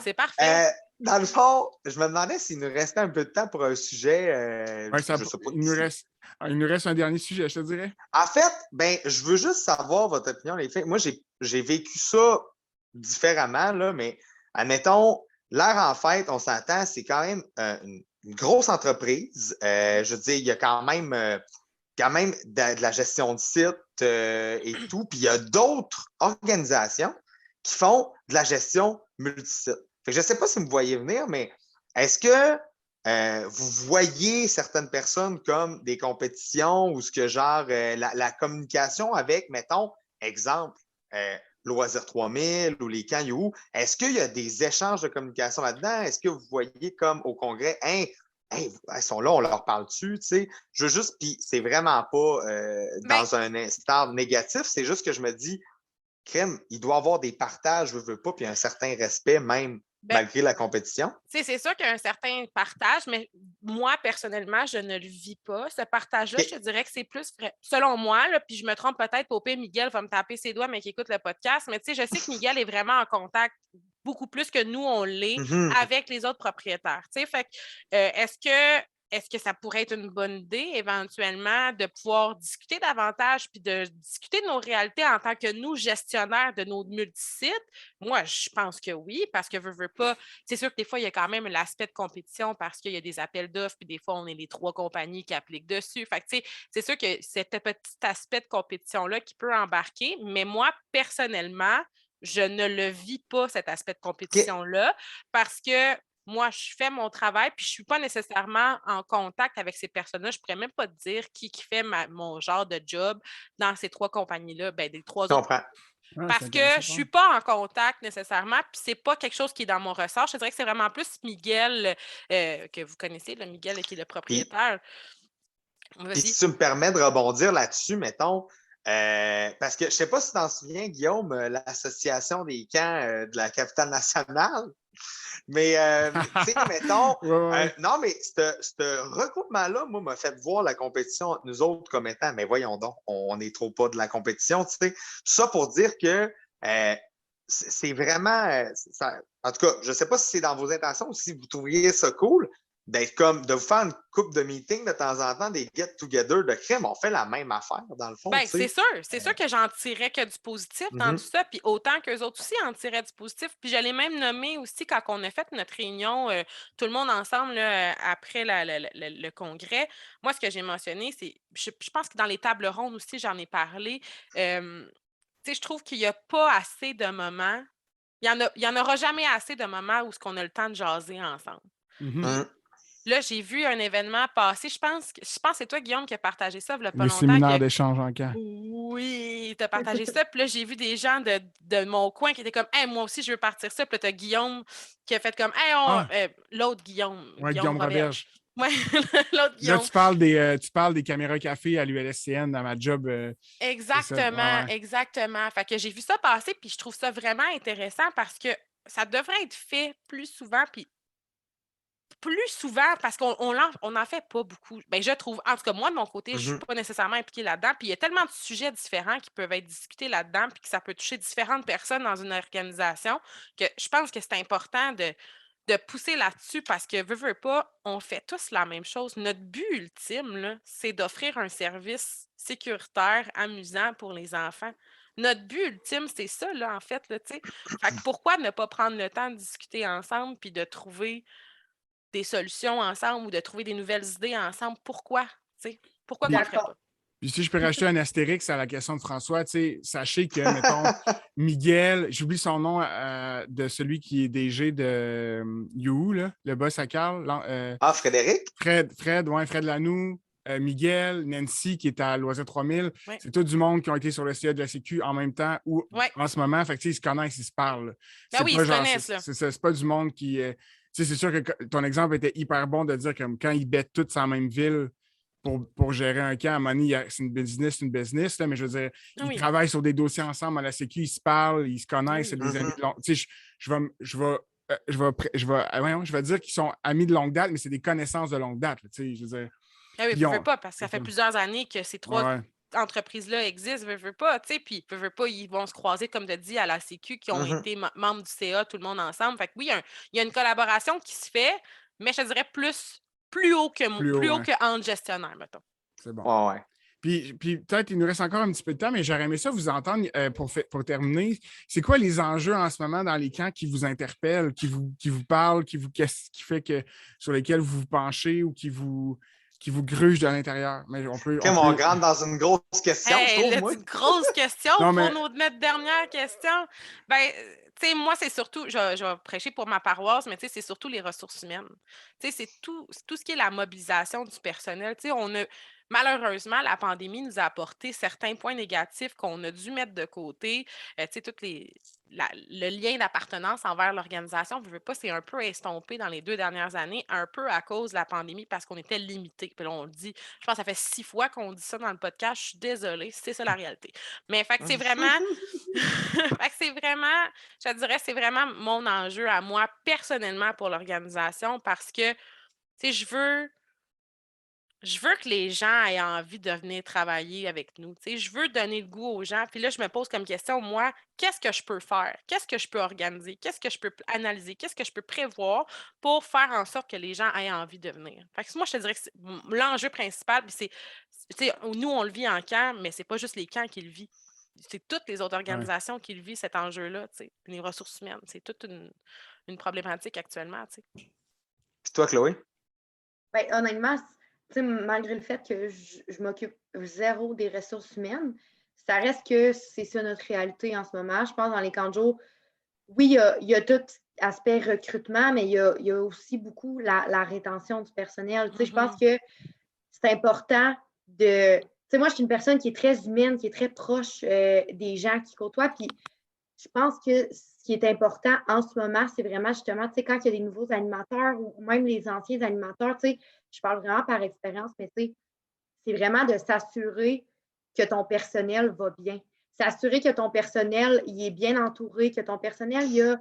C'est parfait. Dans le fond, je me demandais s'il nous restait un peu de temps pour un sujet. Il nous reste un dernier sujet, je te dirais. En fait, je veux juste savoir votre opinion, les filles. Moi, j'ai vécu ça différemment, là, mais admettons, l'air en fête, on s'entend, c'est quand même une grosse entreprise. Je veux dire, il y a quand même de la gestion de site et tout. Puis il y a d'autres organisations qui font de la gestion multisite. Je ne sais pas si vous me voyez venir, mais est-ce que vous voyez certaines personnes comme des compétitions ou ce que genre la communication avec, mettons, exemple, Loisirs 3000 ou les camps You. Est-ce qu'il y a des échanges de communication là-dedans? Est-ce que vous voyez comme au congrès, hey, ils sont là, on leur parle dessus, tu sais? Je veux juste, puis c'est vraiment pas dans un instant négatif, c'est juste que je me dis, crème, il doit y avoir des partages, je veux pas, puis un certain respect, même malgré la compétition. C'est sûr qu'il y a un certain partage, mais moi, personnellement, je ne le vis pas. Ce partage-là, je te dirais que c'est plus vrai. Selon moi, là, puis je me trompe peut-être, au pire, Miguel va me taper ses doigts, mais qui écoute le podcast. Mais tu sais, je sais que Miguel est vraiment en contact beaucoup plus que nous, on l'est avec les autres propriétaires. Tu sais, fait que, est-ce que ça pourrait être une bonne idée, éventuellement, de pouvoir discuter davantage puis de discuter de nos réalités en tant que nous, gestionnaires de nos multisites? Moi, je pense que oui, parce que veux pas. C'est sûr que des fois, il y a quand même l'aspect de compétition parce qu'il y a des appels d'offres, puis des fois, on est les 3 compagnies qui appliquent dessus. Fait que, tu sais, c'est sûr que c'est un petit aspect de compétition-là qui peut embarquer, mais moi, personnellement, je ne le vis pas, cet aspect de compétition-là, parce que moi, je fais mon travail, puis je ne suis pas nécessairement en contact avec ces personnes-là. Je ne pourrais même pas te dire qui fait mon genre de job dans ces 3 compagnies-là, des 3 autres. Parce que je ne suis pas en contact nécessairement, puis c'est pas quelque chose qui est dans mon ressort. Je te dirais que c'est vraiment plus Miguel, que vous connaissez, le Miguel qui est le propriétaire. Puis si tu me permets de rebondir là-dessus, mettons, parce que je ne sais pas si tu t'en souviens, Guillaume, l'association des camps de la capitale nationale, mais tu sais, mettons, non, mais ce regroupement-là, moi, m'a fait voir la compétition entre nous autres comme étant, mais voyons donc, on n'est trop pas de la compétition, tu sais. Ça pour dire que c'est vraiment, en tout cas, je ne sais pas si c'est dans vos intentions ou si vous trouviez ça cool, d'être comme, de vous faire une couple de meetings de temps en temps, des get-together de crème, on fait la même affaire, dans le fond. C'est sûr que j'en tirais que du positif dans tout ça, puis autant qu'eux autres aussi en tiraient du positif. Puis je l'ai même nommé aussi quand on a fait notre réunion, tout le monde ensemble, là, après le congrès. Moi, ce que j'ai mentionné, c'est, je pense que dans les tables rondes aussi, j'en ai parlé. Tu sais, je trouve qu'il n'y a pas assez de moments. Il y en aura jamais assez de moments où on a le temps de jaser ensemble. Là, j'ai vu un événement passer. Je pense que c'est toi, Guillaume, qui a partagé ça il y a pas longtemps. Le séminaire d'échange en camp. Oui, tu as partagé ça. Puis là, j'ai vu des gens de mon coin qui étaient comme hey, moi aussi, je veux partir ça. Puis là, tu as Guillaume qui a fait comme hey, l'autre Guillaume. Oui, Guillaume Roberge. Oui, l'autre Guillaume. Là, tu parles des caméras café à l'ULSCN dans ma job. Exactement, exactement. Fait que j'ai vu ça passer, puis je trouve ça vraiment intéressant parce que ça devrait être fait plus souvent, parce qu'on n'en fait pas beaucoup. Je trouve, en tout cas, moi, de mon côté, je ne suis pas nécessairement impliquée là-dedans. Puis il y a tellement de sujets différents qui peuvent être discutés là-dedans, puis que ça peut toucher différentes personnes dans une organisation, que je pense que c'est important de pousser là-dessus parce que, veux pas, on fait tous la même chose. Notre but ultime, là, c'est d'offrir un service sécuritaire, amusant pour les enfants. Notre but ultime, c'est ça, là, en fait, là, tu sais. Fait que pourquoi ne pas prendre le temps de discuter ensemble puis de trouver des solutions ensemble ou de trouver des nouvelles idées ensemble? Pourquoi? Pourquoi qu'on ne le ferait pas? Puis si je peux rajouter un astérix à la question de François, sachez que, mettons, Miguel, j'oublie son nom de celui qui est DG de You, là, le boss à Carl. Frédéric? Fred Lanoux, Miguel, Nancy qui est à Loisirs 3000. Ouais. C'est tout du monde qui ont été sur le CA de la Sécu en même temps ou en ce moment. Fait que, ils se connaissent, ils se parlent. Oui, ils se connaissent. Là. C'est pas du monde qui... c'est sûr que ton exemple était hyper bon de dire que quand ils bêtent tous en même ville pour gérer un camp, à un moment donné, c'est une business, là, mais je veux dire, ils travaillent sur des dossiers ensemble à la Sécu, ils se parlent, ils se connaissent, c'est des amis de longue date. Je vais dire qu'ils sont amis de longue date, mais c'est des connaissances de longue date. Je veux dire, je ne veux pas, parce que ça fait plusieurs années que ces 3 entreprises-là existent, veux pas, puis veux pas, ils vont se croiser, comme tu as dit, à la Sécu, qui ont été membres du CA, tout le monde ensemble. Fait que oui, il y a une collaboration qui se fait, mais je te dirais plus haut qu'entre gestionnaires, mettons. C'est bon. Ouais. Puis peut-être, il nous reste encore un petit peu de temps, mais j'aurais aimé ça vous entendre pour terminer. C'est quoi les enjeux en ce moment dans les camps qui vous interpellent, qui vous parlent, qui fait que sur lesquels vous vous penchez ou qui vous gruge de l'intérieur? Mais on rentre dans une grosse question, je trouve, moi. Une grosse question pour notre dernière question. Moi, c'est surtout, je vais prêcher pour ma paroisse, mais c'est surtout les ressources humaines. C'est tout ce qui est la mobilisation du personnel. malheureusement, la pandémie nous a apporté certains points négatifs qu'on a dû mettre de côté. Tu sais, le lien d'appartenance envers l'organisation, je veux pas, c'est un peu estompé dans les 2 dernières années, un peu à cause de la pandémie parce qu'on était limité. Puis là, on le dit, je pense que ça fait 6 fois qu'on dit ça dans le podcast. Je suis désolée, c'est ça la réalité. Mais fait que c'est vraiment, fait que c'est vraiment, je te dirais, c'est vraiment mon enjeu à moi personnellement pour l'organisation parce que, tu sais, je veux que les gens aient envie de venir travailler avec nous. Tu sais, je veux donner le goût aux gens. Puis là, je me pose comme question, moi, qu'est-ce que je peux faire? Qu'est-ce que je peux organiser? Qu'est-ce que je peux analyser? Qu'est-ce que je peux prévoir pour faire en sorte que les gens aient envie de venir? Fait que moi, je te dirais que c'est l'enjeu principal, puis tu sais, nous, on le vit en camp, mais c'est pas juste les camps qui le vivent. C'est toutes les autres Ouais. organisations qui le vivent, cet enjeu-là, tu sais, les ressources humaines. C'est toute une problématique actuellement, tu sais. Puis toi, Chloé? Ben, honnêtement, tu sais, malgré le fait que je m'occupe zéro des ressources humaines, ça reste que c'est ça notre réalité en ce moment. Je pense dans les camps de jour, oui, il y a tout aspect recrutement, mais il y a aussi beaucoup la rétention du personnel. Tu sais, je pense que c'est important de. Tu sais, moi, je suis une personne qui est très humaine, qui est très proche des gens qui côtoient. Puis je pense que ce qui est important en ce moment, c'est vraiment justement, tu sais, quand il y a des nouveaux animateurs ou même les anciens animateurs, tu sais, je parle vraiment par expérience, mais tu sais, c'est vraiment de s'assurer que ton personnel va bien. S'assurer que ton personnel il est bien entouré, que ton personnel il a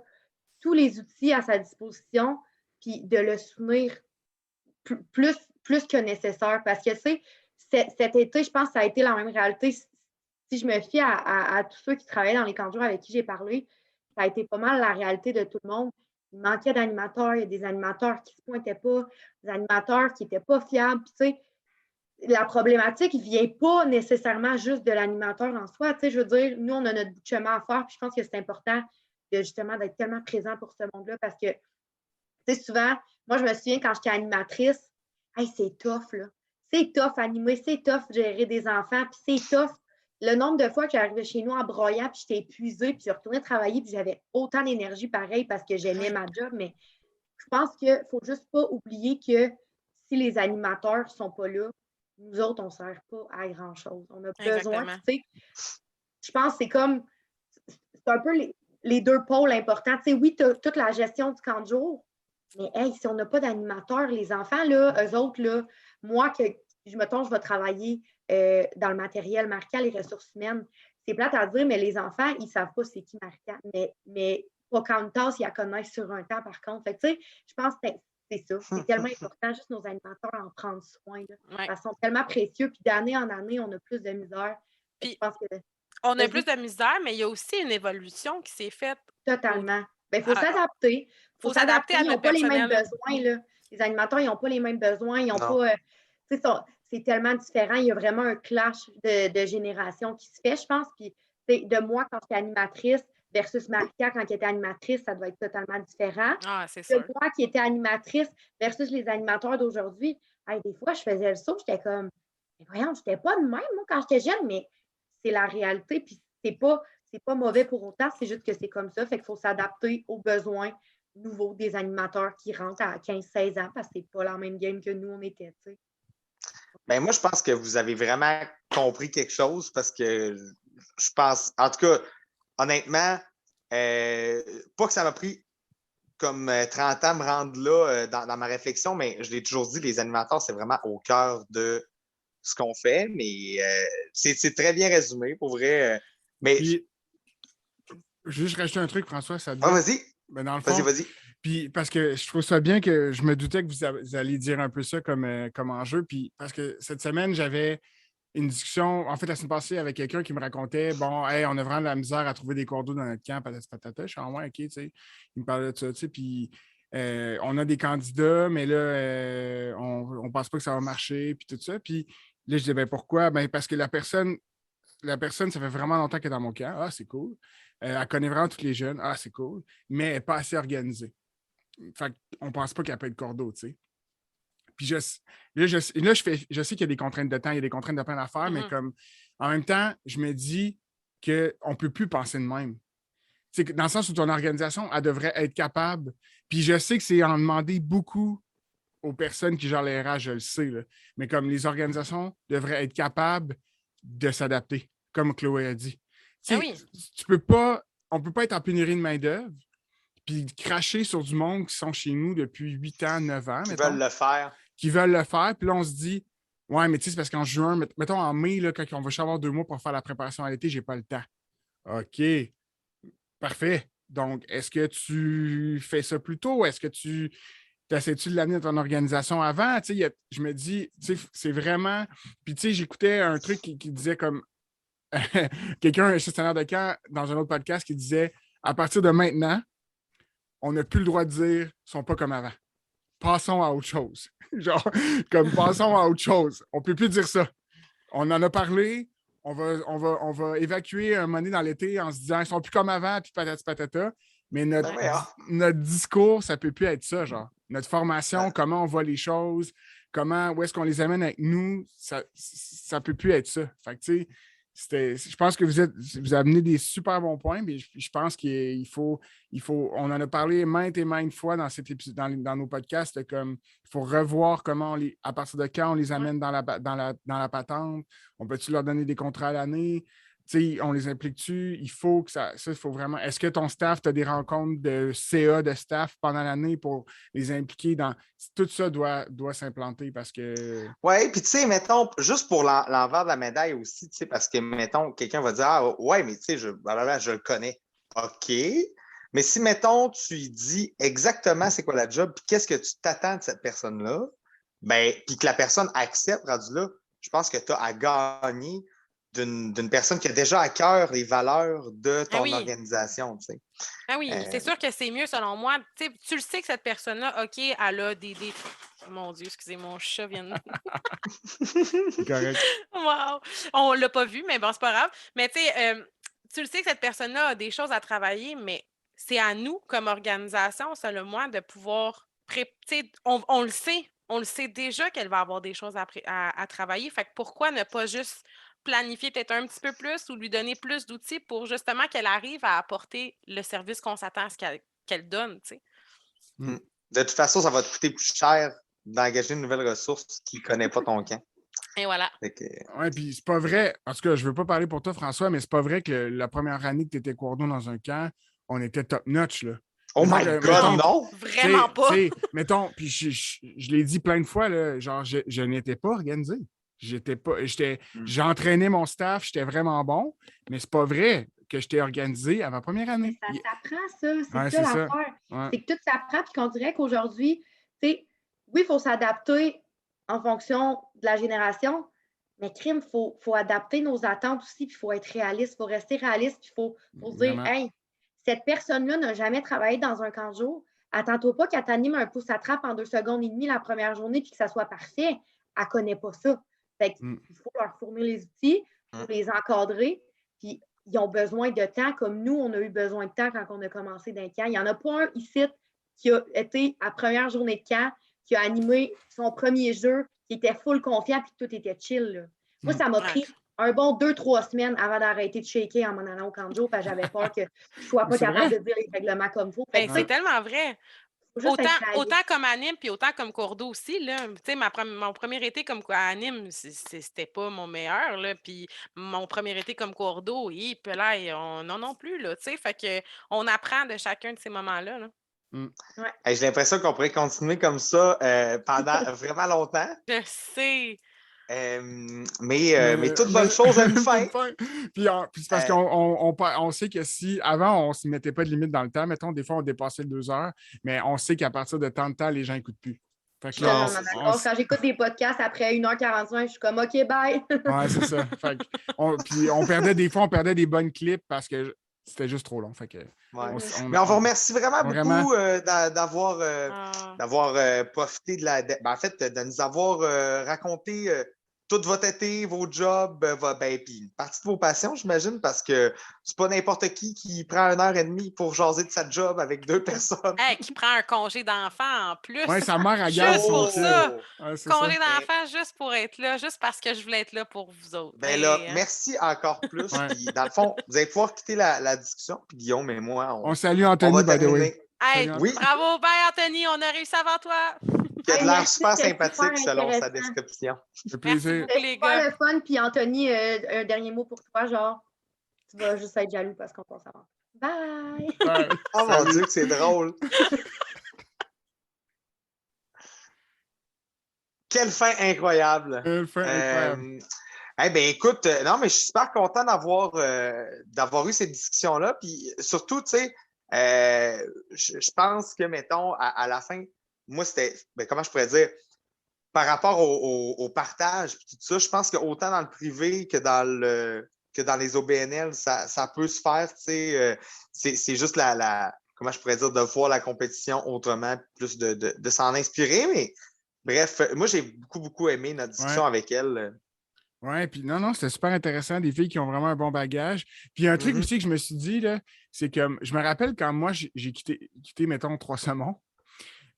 tous les outils à sa disposition, puis de le soutenir plus que nécessaire. Parce que, tu sais, cet été, je pense que ça a été la même réalité. Si je me fie à tous ceux qui travaillaient dans les camps de jour avec qui j'ai parlé, ça a été pas mal la réalité de tout le monde. Il manquait d'animateurs, il y a des animateurs qui ne se pointaient pas, des animateurs qui n'étaient pas fiables. Puis, tu sais, la problématique ne vient pas nécessairement juste de l'animateur en soi. Tu sais, je veux dire, nous, on a notre bout de chemin à faire, puis je pense que c'est important de justement d'être tellement présent pour ce monde-là parce que, tu sais, souvent, moi, je me souviens quand j'étais animatrice, hey, c'est tough, là. C'est tough animer, c'est tough gérer des enfants, puis c'est tough. Le nombre de fois que j'arrivais chez nous en broyant, puis j'étais épuisée, puis je retournais travailler, puis j'avais autant d'énergie pareil parce que j'aimais ma job, mais je pense qu'il ne faut juste pas oublier que si les animateurs ne sont pas là, nous autres, on ne sert pas à grand-chose. On a besoin, tu sais, je pense que c'est comme, c'est un peu les deux pôles importants. Tu sais, oui, tu as toute la gestion du camp de jour, mais hey, si on n'a pas d'animateur, les enfants, là, eux autres, là, moi, je vais travailler dans le matériel marquant, les ressources humaines. C'est plate à dire, mais les enfants, ils ne savent pas c'est qui marquant. Mais Pocahontas, ils la connaissent sur un temps, par contre. Fait que, tu sais, je pense que c'est ça. C'est tellement important, juste nos animateurs, en prendre soin. Là. Ils sont tellement précieux. Puis d'année en année, on a plus de misère. Puis, je pense que. On a plus de misère, mais il y a aussi une évolution qui s'est faite. Totalement. Il faut s'adapter. Il faut s'adapter à Ils n'ont pas les mêmes besoins. Là. Les animateurs, ils n'ont pas les mêmes besoins. Ils n'ont pas. C'est tellement différent. Il y a vraiment un clash de génération qui se fait, je pense. Puis, de moi, quand j'étais animatrice, versus Maria, quand elle était animatrice, ça doit être totalement différent. Ah, c'est sûr. De moi qui étais animatrice versus les animateurs d'aujourd'hui, des fois, je faisais le saut, j'étais comme, mais voyons, je n'étais pas de même, moi, quand j'étais jeune, mais c'est la réalité. Puis, c'est pas mauvais pour autant, c'est juste que c'est comme ça. Fait qu'il faut s'adapter aux besoins nouveaux des animateurs qui rentrent à 15-16 ans parce que c'est pas la même game que nous, on était, tu sais. Ben moi, je pense que vous avez vraiment compris quelque chose parce que je pense, en tout cas, honnêtement, pas que ça m'a pris comme 30 ans à me rendre là dans ma réflexion, mais je l'ai toujours dit, les animateurs, c'est vraiment au cœur de ce qu'on fait, mais c'est très bien résumé, pour vrai. Mais Puis, juste rajouter un truc, François, ça te dit. vas-y. Ben, dans le fond, vas-y. Puis parce que je trouve ça bien que je me doutais que vous alliez dire un peu ça comme enjeu. Puis parce que cette semaine, j'avais une discussion, en fait, la semaine passée, avec quelqu'un qui me racontait, bon, hey, on a vraiment de la misère à trouver des cours d'eau dans notre camp, patata. Je suis en moins, OK, tu sais. Il me parlait de ça, tu sais. Puis on a des candidats, mais là, on ne pense pas que ça va marcher, puis tout ça. Puis là, je disais, ben pourquoi? Ben parce que la personne, ça fait vraiment longtemps qu'elle est dans mon camp. Ah, c'est cool. Elle connaît vraiment tous les jeunes. Ah, c'est cool. Mais elle n'est pas assez organisée. Fait qu'on ne pense pas qu'elle peut être cordeau, tu sais. Puis je sais qu'il y a des contraintes de temps, il y a des contraintes de plein d'affaires, mais comme en même temps, je me dis qu'on ne peut plus penser de même. C'est que dans le sens où ton organisation, elle devrait être capable. Puis je sais que c'est en demander beaucoup aux personnes qui gèrent les RH, je le sais, là. Mais comme les organisations devraient être capables de s'adapter, comme Chloé a dit. Ah oui. On ne peut pas être en pénurie de main-d'œuvre puis cracher sur du monde qui sont chez nous depuis 8 ans, 9 ans, Qui mettons, veulent le faire. qui veulent le faire. Puis là, on se dit, ouais, mais tu sais, c'est parce qu'en juin, mettons en mai, là, quand on va juste avoir 2 mois pour faire la préparation à l'été, j'ai pas le temps. OK, parfait. Donc, est-ce que tu fais ça plus tôt? Est-ce que tu essaies-tu de l'amener dans ton organisation avant? Tu sais, je me dis, tu sais, c'est vraiment. Puis, tu sais, j'écoutais un truc qui disait comme quelqu'un, un gestionnaire de camp, dans un autre podcast, qui disait à partir de maintenant, on n'a plus le droit de dire ils ne sont pas comme avant. Passons à autre chose. Genre, comme passons à autre chose. On ne peut plus dire ça. On en a parlé. On va évacuer un moment donné dans l'été en se disant ils ne sont plus comme avant, puis patati patata. Mais notre discours, ça ne peut plus être ça, genre. Notre formation, comment on voit les choses, où est-ce qu'on les amène avec nous, ça ne peut plus être ça. Fait que, tu sais, je pense que vous avez amené des super bons points, mais je pense qu'il faut, on en a parlé maintes et maintes fois dans cet épisode, dans nos podcasts, comme il faut revoir comment à partir de quand on les amène dans la patente. On peut-tu leur donner des contrats à l'année? T'sais, on les implique-tu? Il faut que ça il faut vraiment. Est-ce que ton staff, tu as des rencontres de CA de staff pendant l'année pour les impliquer dans. Tout ça doit s'implanter parce que. Oui, puis tu sais, mettons, juste pour l'envers de la médaille aussi, tu sais, parce que, mettons, quelqu'un va dire ah, ouais, mais tu sais, je le connais. OK. Mais si, mettons, tu lui dis exactement c'est quoi la job, puis qu'est-ce que tu t'attends de cette personne-là, ben, puis que la personne accepte, rendu là, je pense que tu as à gagner d'une personne qui a déjà à cœur les valeurs de ton organisation. Tu sais. Ah oui, c'est sûr que c'est mieux selon moi. Tu le sais que cette personne-là, OK, elle a des... Mon Dieu, excusez, mon chat vient de... Correct. Wow! On ne l'a pas vu, mais bon, c'est pas grave. Mais tu sais, tu le sais que cette personne-là a des choses à travailler, mais c'est à nous, comme organisation, selon moi, de pouvoir... On le sait. On le sait déjà qu'elle va avoir des choses à travailler. Fait que pourquoi ne pas juste planifier peut-être un petit peu plus ou lui donner plus d'outils pour justement qu'elle arrive à apporter le service qu'on s'attend à ce qu'elle donne, tu sais. De toute façon, ça va te coûter plus cher d'engager une nouvelle ressource qui ne connaît pas ton camp. Et voilà. Oui, puis c'est pas vrai. En tout cas, je ne veux pas parler pour toi, François, mais c'est pas vrai que la première année que tu étais coordonné dans un camp, on était top-notch, là. Oh my God, non! Vraiment pas! Mettons, puis je l'ai dit plein de fois, là, genre, je n'étais pas organisé. J'entraînais mon staff, j'étais vraiment bon, mais c'est pas vrai que j'étais organisé à ma première année. Ça s'apprend, ça. C'est ça l'affaire. Ouais. C'est que tout s'apprend, puis qu'on dirait qu'aujourd'hui, tu sais, oui, il faut s'adapter en fonction de la génération, mais crime, il faut adapter nos attentes aussi, puis il faut être réaliste, il faut rester réaliste, puis il faut se dire, hey, cette personne-là n'a jamais travaillé dans un camp de jour. Attends-toi pas qu'elle t'anime un pouce à trappe en 2 secondes et demie la première journée, puis que ça soit parfait. Elle ne connaît pas ça. Fait qu'il faut leur fournir les outils, il faut les encadrer, puis ils ont besoin de temps, comme nous, on a eu besoin de temps quand on a commencé d'un camp. Il n'y en a pas un ici qui a été à première journée de camp, qui a animé son premier jeu, qui était full confiant, puis tout était chill. Là. Moi, ça m'a pris un bon 2-3 semaines avant d'arrêter de shaker en m'en allant au camp de jour, parce que j'avais peur que je ne sois pas capable de dire les règlements comme il faut. C'est tellement vrai. Autant comme anime, puis autant comme cours d'eau aussi. Mon premier été comme anime, c'était pas mon meilleur. Là, puis mon premier été comme cours d'eau, non plus. Là, fait que on apprend de chacun de ces moments-là. Là. Ouais. J'ai l'impression qu'on pourrait continuer comme ça pendant vraiment longtemps. Je sais. Mais toute bonne chose a une fin. Puis c'est parce qu'on sait que si avant, on ne se mettait pas de limite dans le temps, mettons, des fois, on dépassait 2 heures, mais on sait qu'à partir de tant de temps, les gens n'écoutent plus. Fait que quand j'écoute des podcasts après 1h45, je suis comme OK, bye. Ouais, c'est ça. Puis on perdait des bonnes clips parce que c'était juste trop long. Fait que, mais on vous remercie vraiment beaucoup d'avoir profité de nous avoir raconté tout votre été, vos jobs, puis une partie de vos passions, j'imagine, parce que c'est pas n'importe qui prend 1h30 pour jaser de sa job avec 2 personnes. Qui prend un congé d'enfant en plus. Oui, sa mère agace. Juste pour ça. Congé d'enfant juste pour être là, juste parce que je voulais être là pour vous autres. Merci encore plus. Puis, dans le fond, vous allez pouvoir quitter la discussion. Puis Guillaume et moi, on salue Anthony, by the way. Hey, bravo, bye Anthony, on a réussi avant toi. qui a de l'air merci, super c'était sympathique super selon sa intéressant. description. Ça fait Merci plaisir. beaucoup, les Super gars. le fun. Puis Anthony, un dernier mot pour toi, genre, tu vas juste être jaloux parce qu'on pense avant. Bye! Ouais. Oh mon Salut. Dieu, que c'est drôle! Quelle fin incroyable! Quelle fin incroyable. Eh bien, écoute, non, mais je suis super content d'avoir eu cette discussion-là. Puis surtout, tu sais, je pense que, mettons, à la fin, moi, c'était, ben, comment je pourrais dire, par rapport au partage, puis tout ça, je pense qu'autant dans le privé que dans les OBNL, ça peut se faire, tu sais, c'est juste comment je pourrais dire, de voir la compétition autrement, plus de s'en inspirer. Mais bref, moi, j'ai beaucoup, beaucoup aimé notre discussion avec elle. Ouais, puis non, c'était super intéressant. Des filles qui ont vraiment un bon bagage. Puis un truc aussi que je me suis dit, là, c'est que je me rappelle quand moi, j'ai quitté, mettons, Trois Saumons.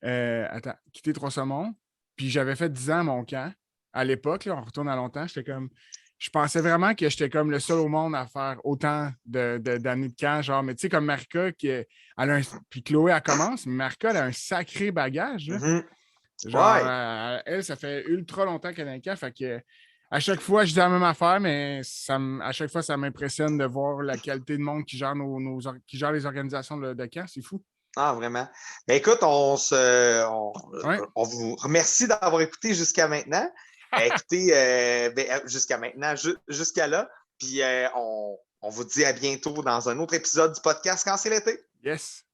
Quitté Trois Saumons. Puis j'avais fait 10 ans à mon camp. À l'époque, là, on retourne à longtemps, j'étais comme. Je pensais vraiment que j'étais comme le seul au monde à faire autant d'années de camp. Genre, mais tu sais, comme Marika, puis Chloé, elle commence, mais Marika, elle a un sacré bagage. Là. Genre, elle, ça fait ultra longtemps qu'elle est dans le camp. Fait que à chaque fois, je dis la même affaire, mais à chaque fois, ça m'impressionne de voir la qualité de monde qui gère, qui gère les organisations de camp. C'est fou. Ah, vraiment. Ben, écoute, on vous remercie d'avoir écouté jusqu'à maintenant. Écoutez, jusqu'à maintenant, jusqu'à là. Puis on vous dit à bientôt dans un autre épisode du podcast Quand c'est l'été. Yes.